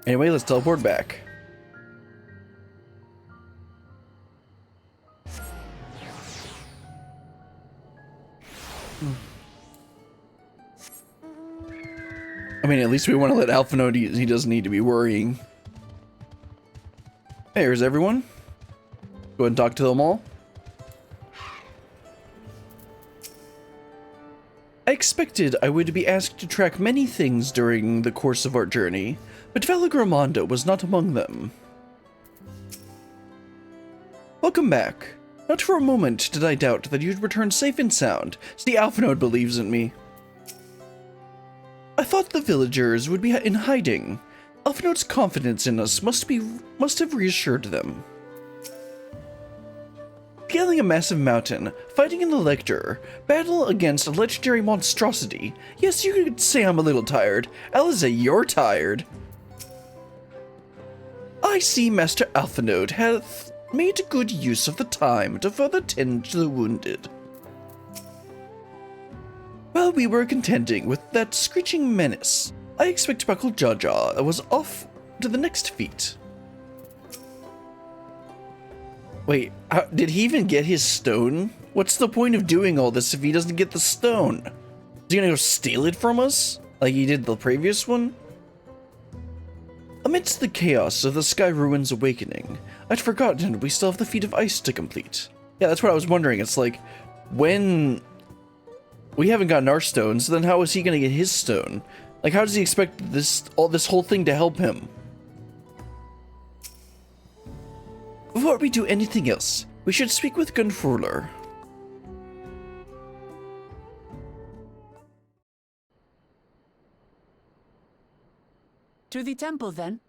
[SPEAKER 1] Anyway, let's teleport back. I mean, at least we want to let Alpha know he doesn't need to be worrying. Hey, here's everyone. Go ahead and talk to them all. I expected I would be asked to track many things during the course of our journey, but Valgarmanda was not among them. Welcome back. Not for a moment did I doubt that you'd return safe and sound, so the Alpha Node believes in me. I thought the villagers would be in hiding. Alpha Node's confidence in us must have reassured them. Scaling a massive mountain, fighting an elector, battle against a legendary monstrosity. Yes, you could say I'm a little tired. Aliza, you're tired. I see Master Alpha Node hath made good use of the time to further tend to the wounded. While we were contending with that screeching menace, I expect Buckle Jaja was off to the next feat. Wait, did he even get his stone? What's the point of doing all this if he doesn't get the stone? Is he gonna go steal it from us? Like he did the previous one? Amidst the chaos of the Sky Ruins Awakening, I'd forgotten we still have the Feet of Ice to complete. Yeah, that's what I was wondering. It's like, when we haven't gotten our stone, so then how is he gonna get his stone? Like, how does he expect this whole thing to help him? Before we do anything else, we should speak with Gunfuller.
[SPEAKER 2] To the temple, then.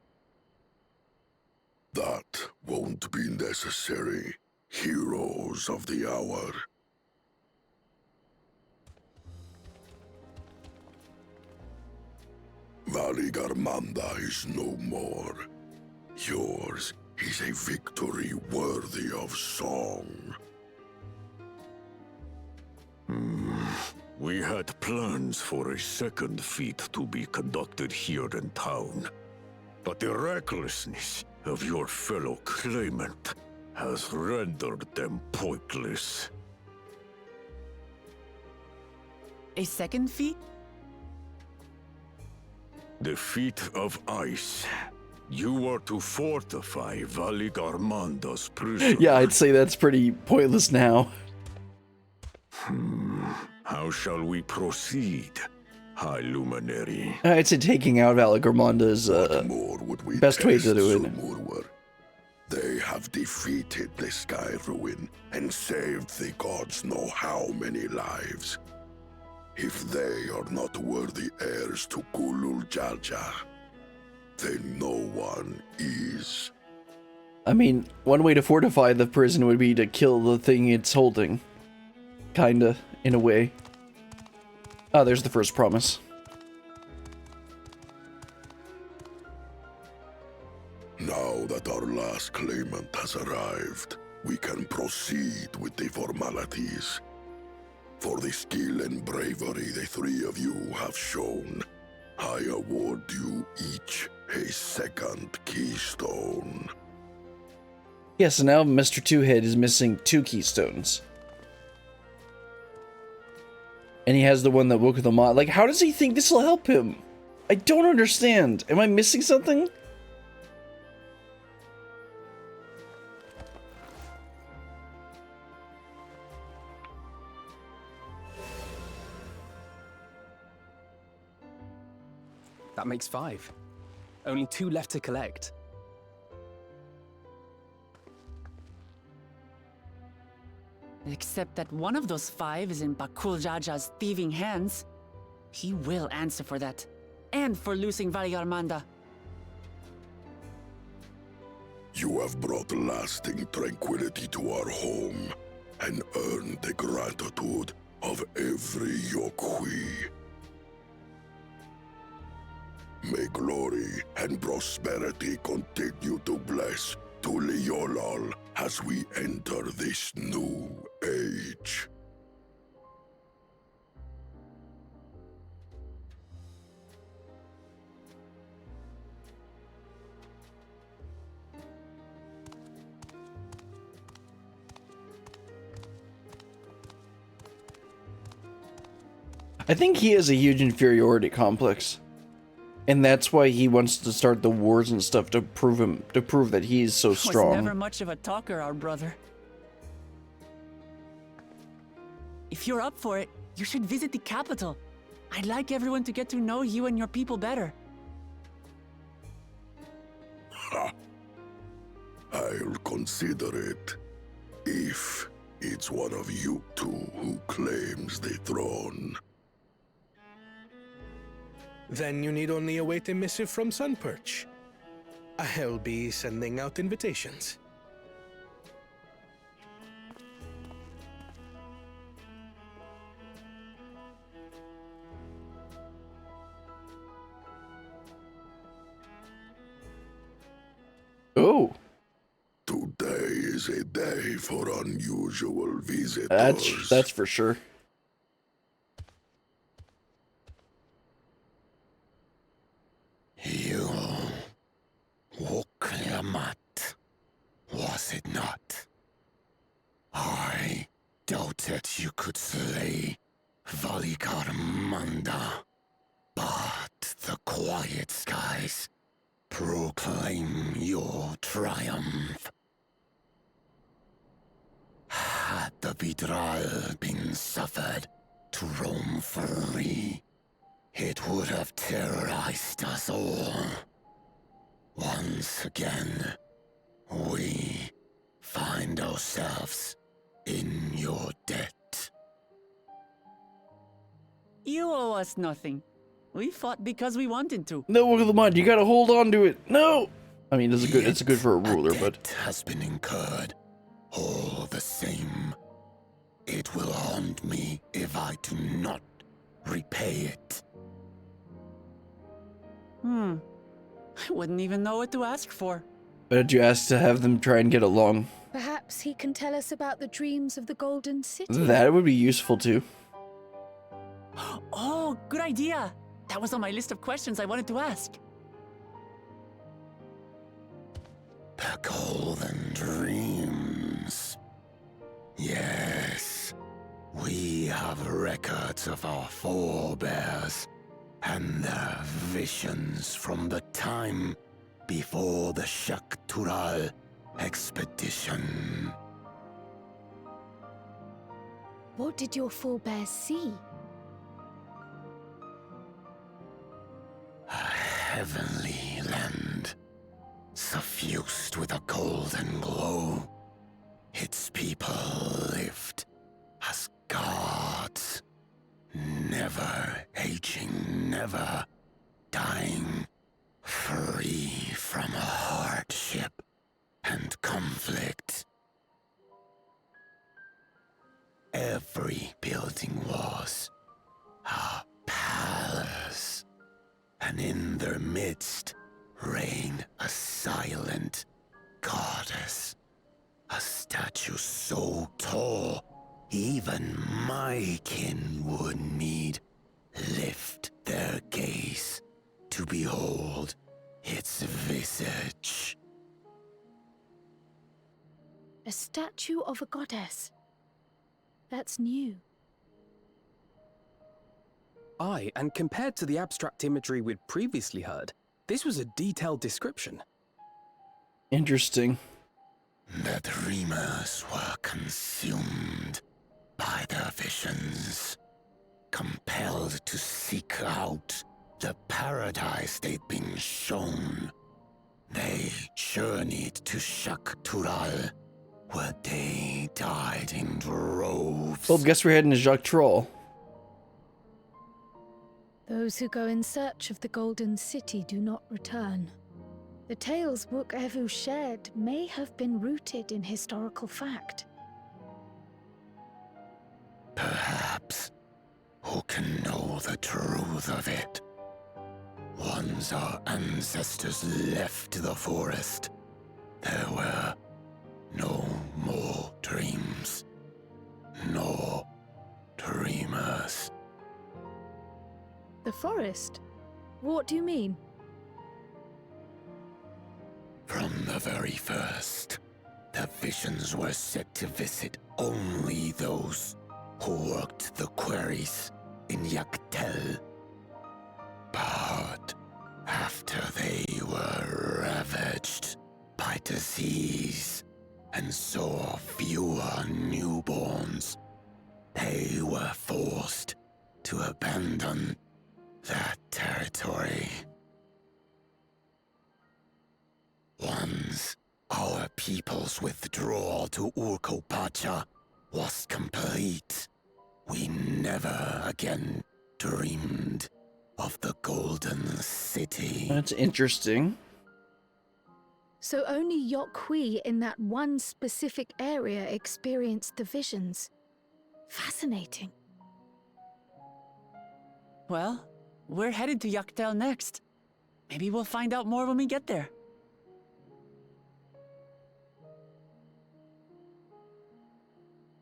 [SPEAKER 4] That won't be necessary, heroes of the hour. Valgarmanda is no more. Yours is a victory worthy of song.
[SPEAKER 5] We had plans for a second feat to be conducted here in town, but the recklessness of your fellow claimant has rendered them pointless.
[SPEAKER 2] A second feat?
[SPEAKER 5] The Feet of Ice. You are to fortify Valgarmanda's prison.
[SPEAKER 1] Yeah, I'd say that's pretty pointless now.
[SPEAKER 5] How shall we proceed, High Luminary?
[SPEAKER 1] I'd say taking out Valgarmanda's best way to do it.
[SPEAKER 4] Sumurwar? They have defeated the Sky Ruin and saved the gods know how many lives. If they are not worthy heirs to Kulul Jaljar, then no one is.
[SPEAKER 1] I mean, one way to fortify the prison would be to kill the thing it's holding. Kinda, in a way. Ah, there's the first promise.
[SPEAKER 4] Now that our last claimant has arrived, we can proceed with the formalities. For the skill and bravery the three of you have shown, I award you each a second keystone.
[SPEAKER 1] Yeah, so now Mr. Two-Head is missing 2 keystones. And he has the one that woke the mod. Like, how does he think this will help him? I don't understand. Am I missing something?
[SPEAKER 12] That makes 5. Only 2 left to collect.
[SPEAKER 2] Except that one of those 5 is in Bakul Jaja's thieving hands. He will answer for that. And for losing Valigarmanda.
[SPEAKER 4] You have brought lasting tranquility to our home and earned the gratitude of every Yokui. May glory and prosperity continue to bless Tuliolal as we enter this new age.
[SPEAKER 1] I think he has a huge inferiority complex. And that's why he wants to start the wars and stuff to prove that he's so strong.
[SPEAKER 2] Was never much of a talker, our brother. If you're up for it, you should visit the capital. I'd like everyone to get to know you and your people better.
[SPEAKER 4] Ha! I'll consider it. If it's one of you two who claims the throne.
[SPEAKER 3] Then you need only await a missive from Sunperch. I'll be sending out invitations.
[SPEAKER 1] Oh.
[SPEAKER 4] Today is a day for unusual visitors.
[SPEAKER 1] That's for sure.
[SPEAKER 13] You Woklamat, was it not? I doubted you could slay Valigarmanda, but the quiet skies proclaim your triumph. Had the Vidral been suffered to roam free, it would have terrorized us all. Once again, we find ourselves in your debt.
[SPEAKER 2] You owe us nothing. We fought because we wanted to.
[SPEAKER 1] No, come on, you gotta hold on to it. No! I mean, it's good for a ruler, but...
[SPEAKER 13] It has been incurred. All the same, it will haunt me if I do not repay it.
[SPEAKER 2] I wouldn't even know what to ask for.
[SPEAKER 1] Why did you ask to have them try and get along?
[SPEAKER 10] Perhaps he can tell us about the dreams of the Golden City.
[SPEAKER 1] That would be useful too.
[SPEAKER 2] Oh, good idea. That was on my list of questions I wanted to ask.
[SPEAKER 13] The Golden Dreams. Yes, we have records of our forebears and their visions from the time before the Shaktural expedition.
[SPEAKER 10] What did your forebears see?
[SPEAKER 13] A heavenly land, suffused with a golden glow. Its people lived as gods, never aging, never dying, free from hardship and conflict. Every building was a palace, and in their midst reigned a silent goddess, a statue so tall even my kin would need lift their gaze to behold its visage.
[SPEAKER 10] A statue of a goddess. That's new.
[SPEAKER 12] Aye, and compared to the abstract imagery we'd previously heard, this was a detailed description.
[SPEAKER 1] Interesting.
[SPEAKER 13] The dreamers were consumed by their visions, compelled to seek out the paradise they'd been shown. They journeyed to Shak-Tural, where they died in droves.
[SPEAKER 1] Well, guess we're heading to Jacques Troll.
[SPEAKER 10] Those who go in search of the Golden City do not return. The tales Wook Evu shared may have been rooted in historical fact.
[SPEAKER 13] Perhaps. Who can know the truth of it? Once our ancestors left the forest, there were no more dreams. No dreamers.
[SPEAKER 10] The forest? What do you mean?
[SPEAKER 13] From the very first, the visions were set to visit only those who worked the quarries in Yaktel. But after they were ravaged by disease and saw fewer newborns, they were forced to abandon that territory. Once our people's withdrawal to Urkopacha was complete, we never again dreamed of the Golden City.
[SPEAKER 1] That's interesting.
[SPEAKER 10] So only Yokhui in that one specific area experienced the visions. Fascinating.
[SPEAKER 2] Well, we're headed to Yaktel next. Maybe we'll find out more when we get there.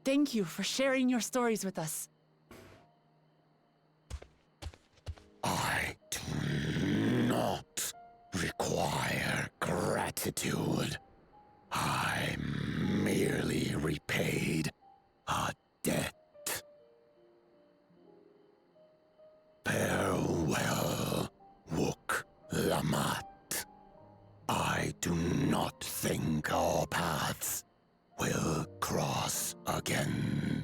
[SPEAKER 2] Thank you for sharing your stories with us.
[SPEAKER 13] I do not require gratitude. I merely repaid a debt. Farewell, Wook Lamat. I do not think our paths will cross again.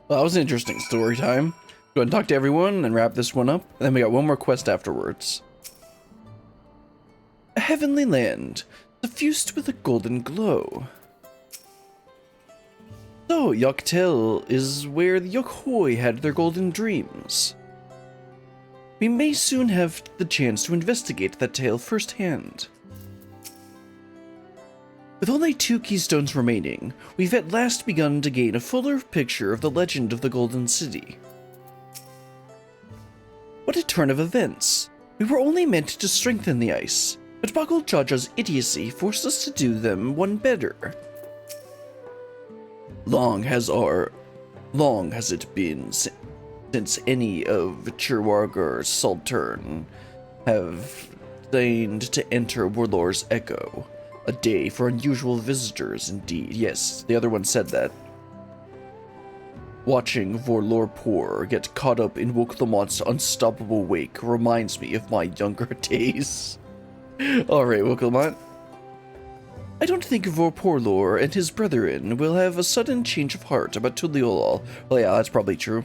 [SPEAKER 1] Well, that was an interesting story time. Go ahead and talk to everyone and wrap this one up. And then we got one more quest afterwards. A heavenly land, suffused with a golden glow. So, Yaktel is where the Yokhoi had their golden dreams. We may soon have the chance to investigate that tale firsthand. With only 2 keystones remaining, we've at last begun to gain a fuller picture of the legend of the Golden City. What a turn of events! We were only meant to strengthen the ice, but Boggle Jaja's idiocy forced us to do them one better. Long has it been since any of Chirwargar's Saltern have deigned to enter Warlor's Echo. A day for unusual visitors, indeed. Yes, the other one said that. Watching Vorlor Poor get caught up in Woklamont's unstoppable wake reminds me of my younger days. Alright, Woklamont. I don't think Vorporlor and his brethren will have a sudden change of heart about Tuliolal. Well, yeah, that's probably true.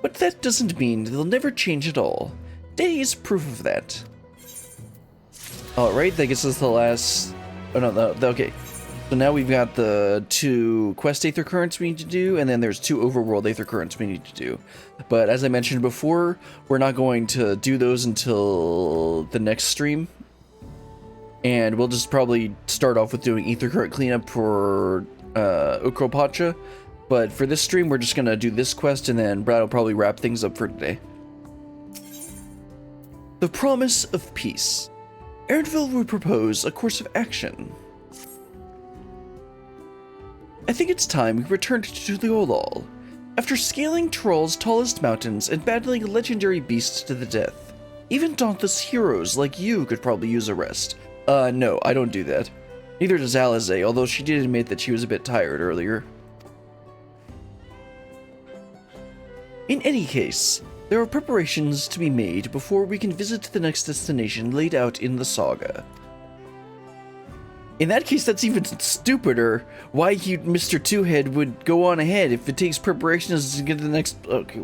[SPEAKER 1] But that doesn't mean they'll never change at all. Day is proof of that. Alright, I guess this is the last... Oh, no, okay. So now we've got the 2 quest Aether Currents we need to do, and then there's 2 overworld Aether Currents we need to do. But as I mentioned before, we're not going to do those until the next stream. And we'll just probably start off with doing Aether Current cleanup for Ukropacha. But for this stream, we're just going to do this quest, and then Brad will probably wrap things up for today. The Promise of Peace. Erdville would propose a course of action. I think it's time we returned to Tuliolal. After scaling Troll's tallest mountains and battling legendary beasts to the death, even dauntless heroes like you could probably use a rest. No, I don't do that. Neither does Alize, although she did admit that she was a bit tired earlier. In any case, there are preparations to be made before we can visit the next destination laid out in the saga. In that case, that's even stupider. Why Mr. Two-Head would go on ahead if it takes preparations to get to the next... Okay.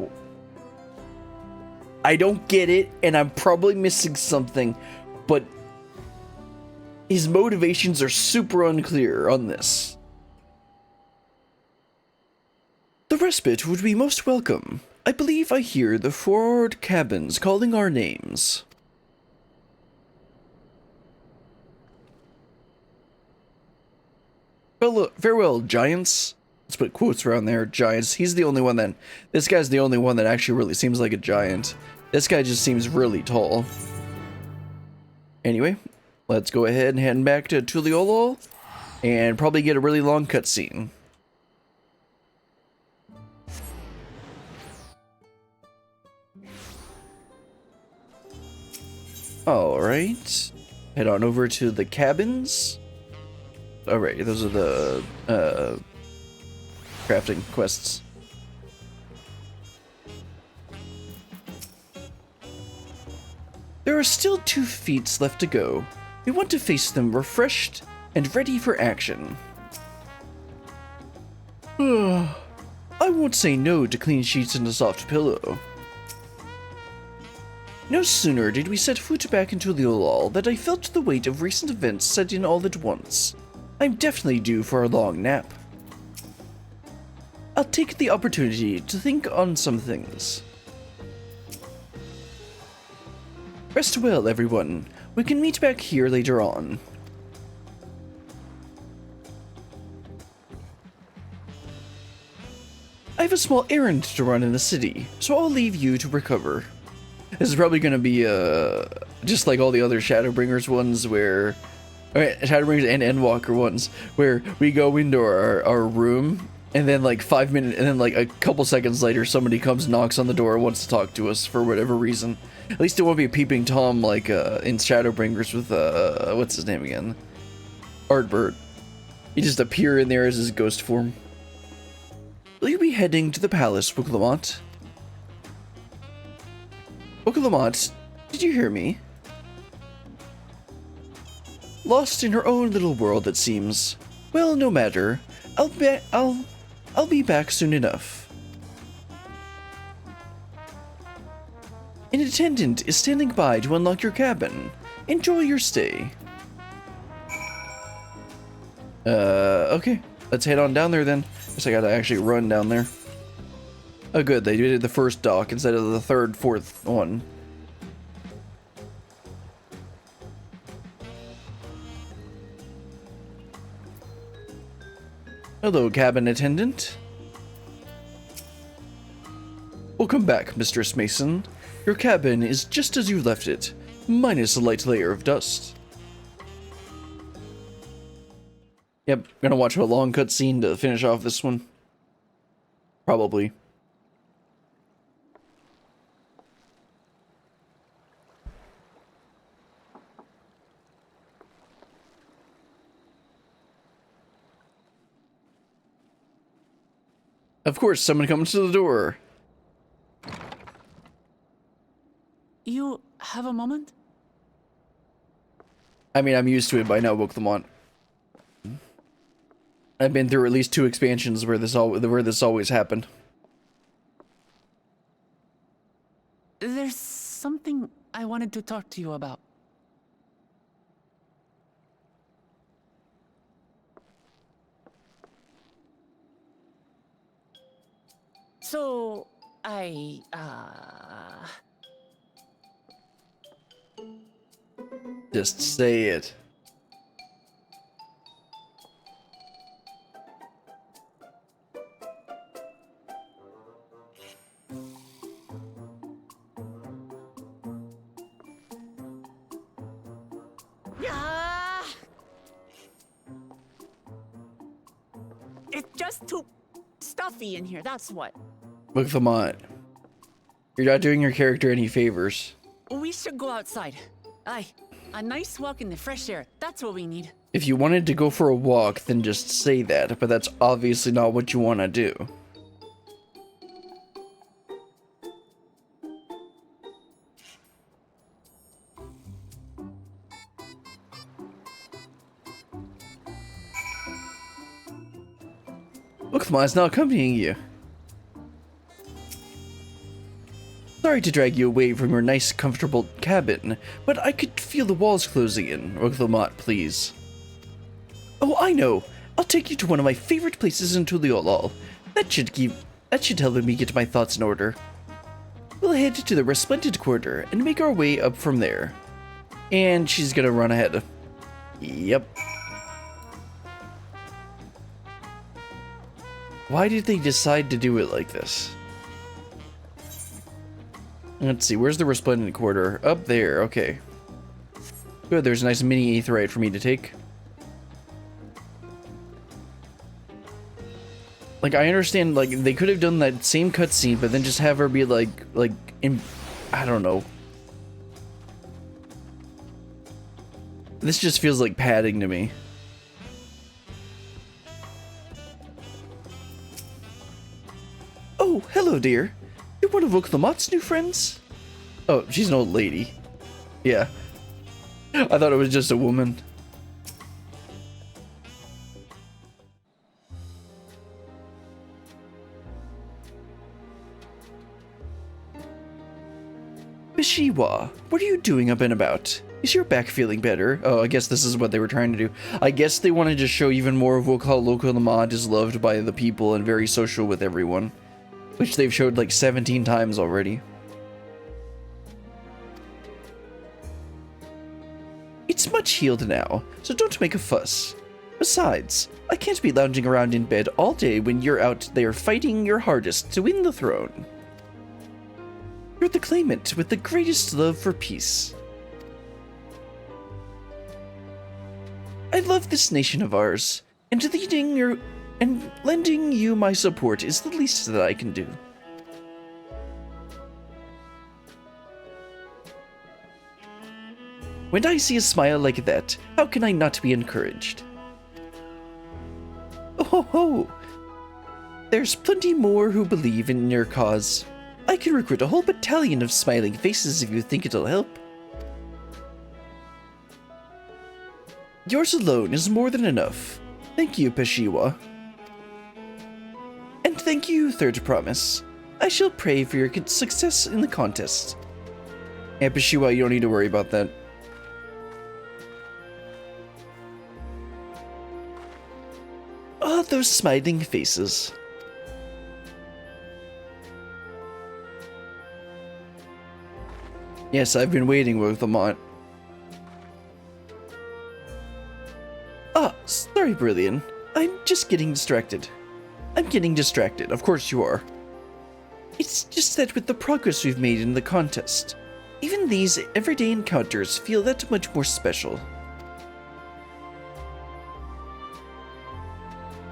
[SPEAKER 1] I don't get it, and I'm probably missing something, but his motivations are super unclear on this. The respite would be most welcome. I believe I hear the forward cabins calling our names. Well, farewell, giants. Let's put quotes around there, giants. He's the only one that... This guy's the only one that actually really seems like a giant. This guy just seems really tall. Anyway, let's go ahead and head back to Tuliolol and probably get a really long cutscene. Alright. Head on over to the cabins. Alright, those are the crafting quests. There are still 2 feats left to go. We want to face them refreshed and ready for action. I won't say no to clean sheets and a soft pillow. No sooner did we set foot back into Tuliolol that I felt the weight of recent events set in all at once. I'm definitely due for a long nap. I'll take the opportunity to think on some things. Rest well, everyone. We can meet back here later on. I have a small errand to run in the city, so I'll leave you to recover. This is probably going to be just like all the other Shadowbringers ones where... Shadowbringers and Endwalker ones, where we go into our room, and then like 5 minutes, and then like a couple seconds later, somebody comes, knocks on the door, and wants to talk to us for whatever reason. At least it won't be a peeping Tom like in Shadowbringers with what's his name again? Artbert. He just appear in there as his ghost form. Will you be heading to the palace, Booklamont? Booklamont, did you hear me? Lost in her own little world, it seems. Well, no matter. I'll be back soon enough. An attendant is standing by to unlock your cabin. Enjoy your stay. Okay. Let's head on down there then. Guess I gotta actually run down there. Oh good, they did the first dock instead of the third, fourth one. Hello, cabin attendant. Welcome back, Mistress Mason. Your cabin is just as you left it, minus a light layer of dust. Yep, gonna watch a long cutscene to finish off this one. Probably. Of course, someone comes to the door.
[SPEAKER 2] You have a moment?
[SPEAKER 1] I mean, I'm used to it by now, Booklamont. I've been through at least 2 expansions where this always happened.
[SPEAKER 2] There's something I wanted to talk to you about. So,
[SPEAKER 1] Just say it.
[SPEAKER 2] It's just too stuffy in here, that's what.
[SPEAKER 1] Booklamont, you're not doing your character any favors.
[SPEAKER 2] We should go outside. Aye, a nice walk in the fresh air. That's what we need.
[SPEAKER 1] If you wanted to go for a walk, then just say that, but that's obviously not what you want to do. Ukma is now accompanying you. Sorry to drag you away from your nice, comfortable cabin, but I could feel the walls closing in. Ukma, please. Oh, I know. I'll take you to one of my favorite places in Tuliolal. That should help me get my thoughts in order. We'll head to the Resplendent Quarter and make our way up from there. And she's gonna run ahead. Yep. Why did they decide to do it like this? Let's see, where's the Resplendent Quarter? Up there, okay. Good, there's a nice mini aetheryte for me to take. Like, I understand, like, they could have done that same cutscene, but then just have her be, I don't know. This just feels like padding to me. Oh, hello, dear. You're one of Uklamot's new friends? Oh, she's an old lady. Yeah. I thought it was just a woman. Bishiwa, what are you doing up and about? Is your back feeling better? Oh, I guess this is what they were trying to do. I guess they wanted to show even more of how Uklamot is loved by the people and very social with everyone. Which they've showed like 17 times already. It's much healed now, so don't make a fuss. Besides, I can't be lounging around in bed all day when you're out there fighting your hardest to win the throne. You're the claimant with the greatest love for peace. I love this nation of ours, and lending you my support is the least that I can do. When I see a smile like that, how can I not be encouraged? Oh ho ho! There's plenty more who believe in your cause. I can recruit a whole battalion of smiling faces if you think it'll help. Yours alone is more than enough. Thank you, Peshiwa. And thank you, Third Promise. I shall pray for your success in the contest. Yeah, Peshiwa, you don't need to worry about that. Ah, those smiling faces. Yes, I've been waiting with them on. Ah, sorry, Brilliant. I'm just getting distracted. I'm getting distracted, of course you are. It's just that with the progress we've made in the contest, even these everyday encounters feel that much more special.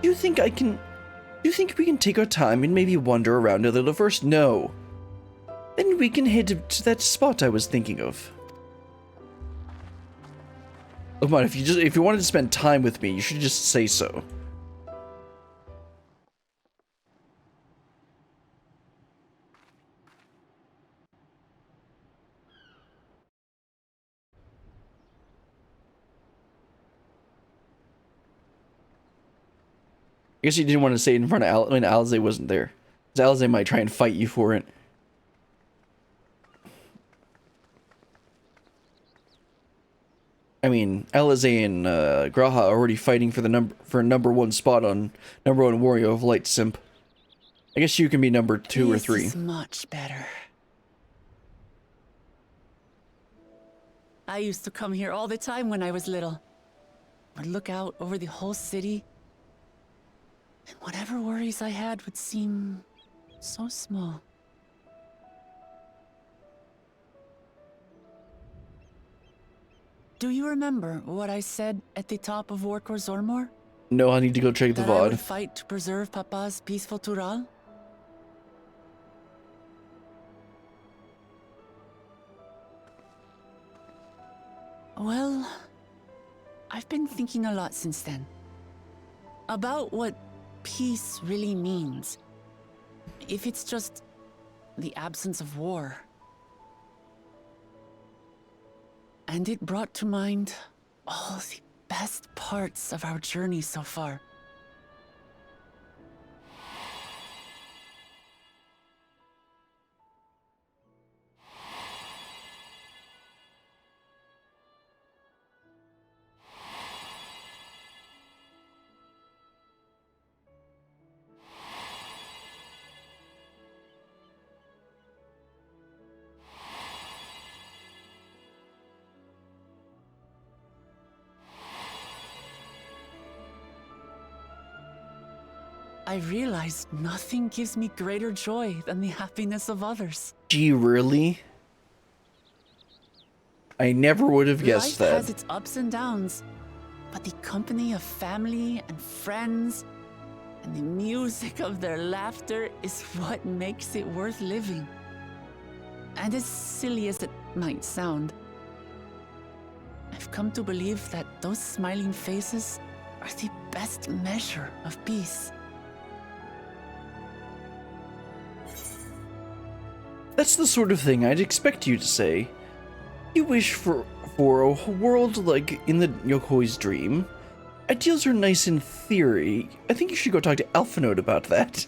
[SPEAKER 1] Do you think we can take our time and maybe wander around a little first? No. Then we can head to that spot I was thinking of. Come on, if you wanted to spend time with me, you should just say so. I guess you didn't want to say it in front of when Alize wasn't there. Because Alize might try and fight you for it. I mean, Alize and Graha are already fighting for the number one spot on number one warrior of Light Simp. I guess you can be number 2 or 3.
[SPEAKER 2] This is much better. I used to come here all the time when I was little. I'd look out over the whole city, and whatever worries I had would seem so small. Do you remember what I said at the top of Warkor Zormor?
[SPEAKER 1] No, I need to go check the
[SPEAKER 2] That I
[SPEAKER 1] VOD.
[SPEAKER 2] would fight to preserve Papa's peaceful Tural? Well, I've been thinking a lot since then. About what peace really means. If it's just the absence of war. And it brought to mind all the best parts of our journey so far. I realize nothing gives me greater joy than the happiness of others.
[SPEAKER 1] Gee, really? I never would have guessed
[SPEAKER 2] Life
[SPEAKER 1] that.
[SPEAKER 2] has its ups and downs, but the company of family and friends and the music of their laughter is what makes it worth living. And as silly as it might sound, I've come to believe that those smiling faces are the best measure of peace.
[SPEAKER 1] That's the sort of thing I'd expect you to say. You wish for a world like in the Yokoi's dream. Ideals are nice in theory. I think you should go talk to Alphinote about that.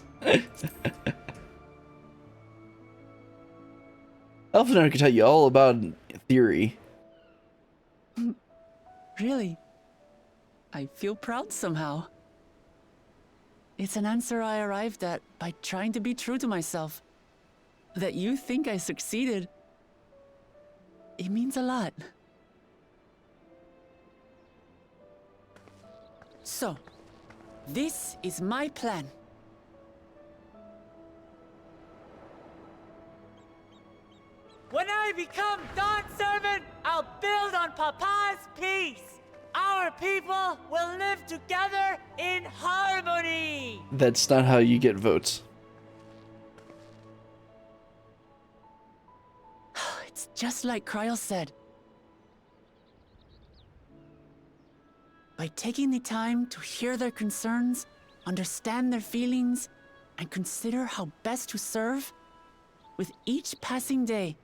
[SPEAKER 1] Alphinote can tell you all about theory.
[SPEAKER 2] Really? I feel proud somehow. It's an answer I arrived at by trying to be true to myself. That you think I succeeded, it means a lot. So, this is my plan.
[SPEAKER 14] When I become Dawn Servant, I'll build on Papa's peace. Our people will live together in harmony.
[SPEAKER 1] That's not how you get votes.
[SPEAKER 2] It's just like Kryl said. By taking the time to hear their concerns, understand their feelings, and consider how best to serve, with each passing day,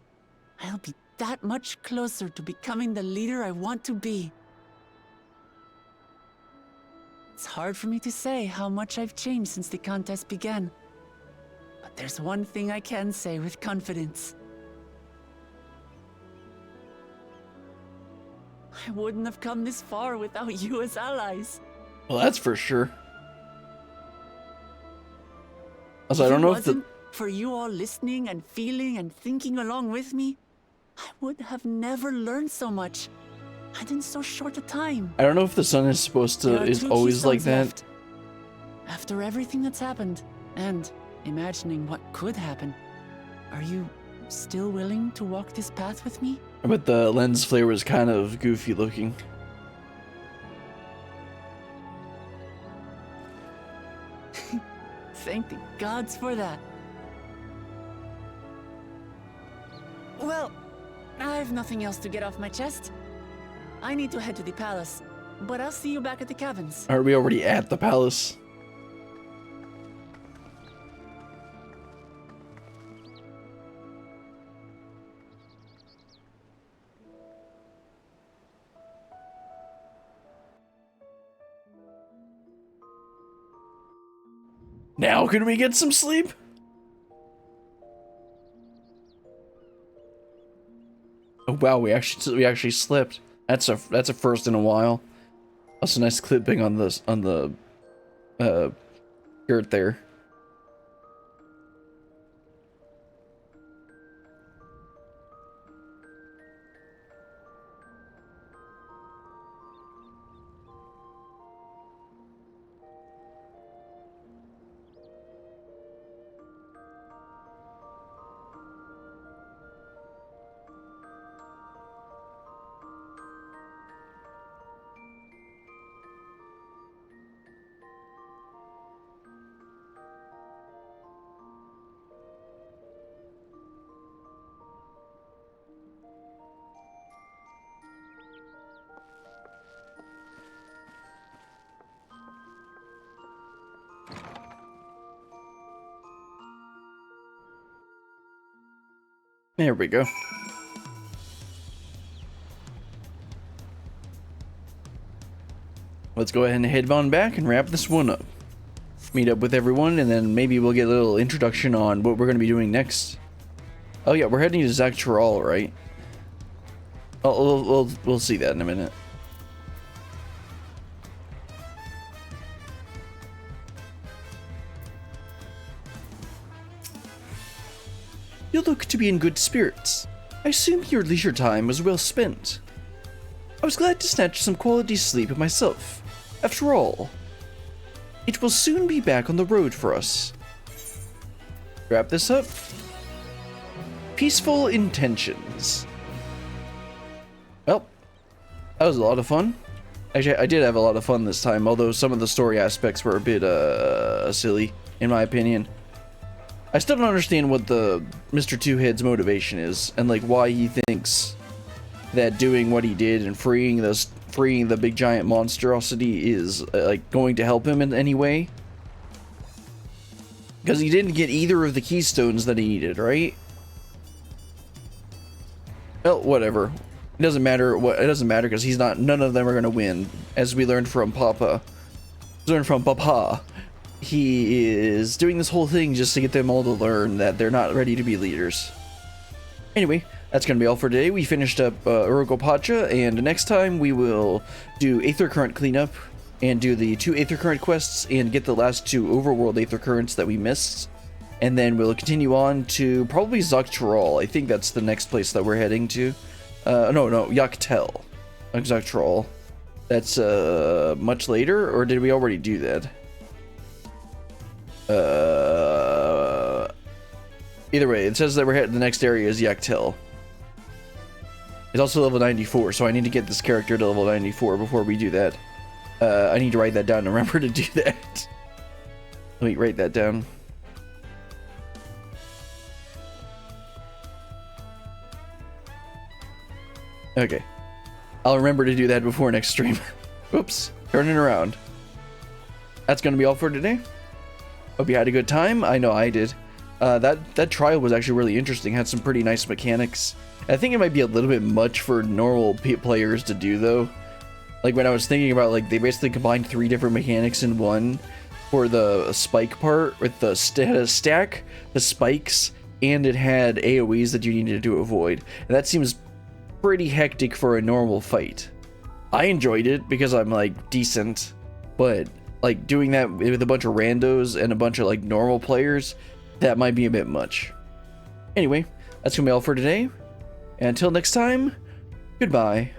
[SPEAKER 2] I'll be that much closer to becoming the leader I want to be. It's hard for me to say how much I've changed since the contest began. But there's one thing I can say with confidence. I wouldn't have come this far without you as allies.
[SPEAKER 1] Well, that's for sure. Also, I don't know if
[SPEAKER 2] wasn't for you all listening and feeling and thinking along with me, I would have never learned so much, and in so short a time.
[SPEAKER 1] I don't know if the sun is supposed to is always like that.
[SPEAKER 2] Left. After everything that's happened, and imagining what could happen, are you still willing to walk this path with me?
[SPEAKER 1] But the lens flare was kind of goofy looking.
[SPEAKER 2] Thank the gods for that. Well, I've nothing else to get off my chest. I need to head to the palace, but I'll see you back at the cabins.
[SPEAKER 1] Are we already at the palace? Now can we get some sleep? Oh wow, we actually slept. That's a first in a while. That's a nice clipping on the skirt there. There we go. Let's go ahead and head on back and wrap this one up. Meet up with everyone, and then maybe we'll get a little introduction on what we're going to be doing next. Oh yeah, we're heading to Zaktural, right? Oh, we'll see that in a minute. You look to be in good spirits. I assume your leisure time was well spent. I was glad to snatch some quality sleep myself. After all, it will soon be back on the road for us. Wrap this up. Peaceful intentions. Well, that was a lot of fun. Actually, I did have a lot of fun this time, although some of the story aspects were a bit silly, in my opinion. I still don't understand what the Mr. Two Head's motivation is, and like why he thinks that doing what he did and freeing the big giant monstrosity is like going to help him in any way. Because he didn't get either of the keystones that he needed, right? Well, whatever. It doesn't matter because he's not. None of them are gonna win, as we learned from Papa. He is doing this whole thing just to get them all to learn that they're not ready to be leaders. Anyway, that's gonna be all for today. We finished up Urugopacha, and next time we will do Aether Current cleanup and do the 2 Aether Current quests and get the last 2 overworld Aether Currents that we missed. And then we'll continue on to probably Zuctral. I think that's the next place that we're heading to. No, Yaktel. Zuctral. That's much later, or did we already do that? Either way, it says that we're heading. The next area is Yaktel. It's also level 94, so I need to get this character to level 94 before we do that. I need to write that down and remember to do that. Let me write that down. Okay. I'll remember to do that before next stream. Oops. Turning around. That's going to be all for today. Hope you had a good time. I know I did. That trial was actually really interesting. Had some pretty nice mechanics. I think it might be a little bit much for normal players to do, though. Like, when I was thinking about, like, they basically combined 3 different mechanics in one for the spike part, with the stack, the spikes, and it had AoEs that you needed to avoid. And that seems pretty hectic for a normal fight. I enjoyed it because I'm, like, decent, but, like, doing that with a bunch of randos and a bunch of, like, normal players, that might be a bit much. Anyway, that's gonna be all for today. And until next time, goodbye.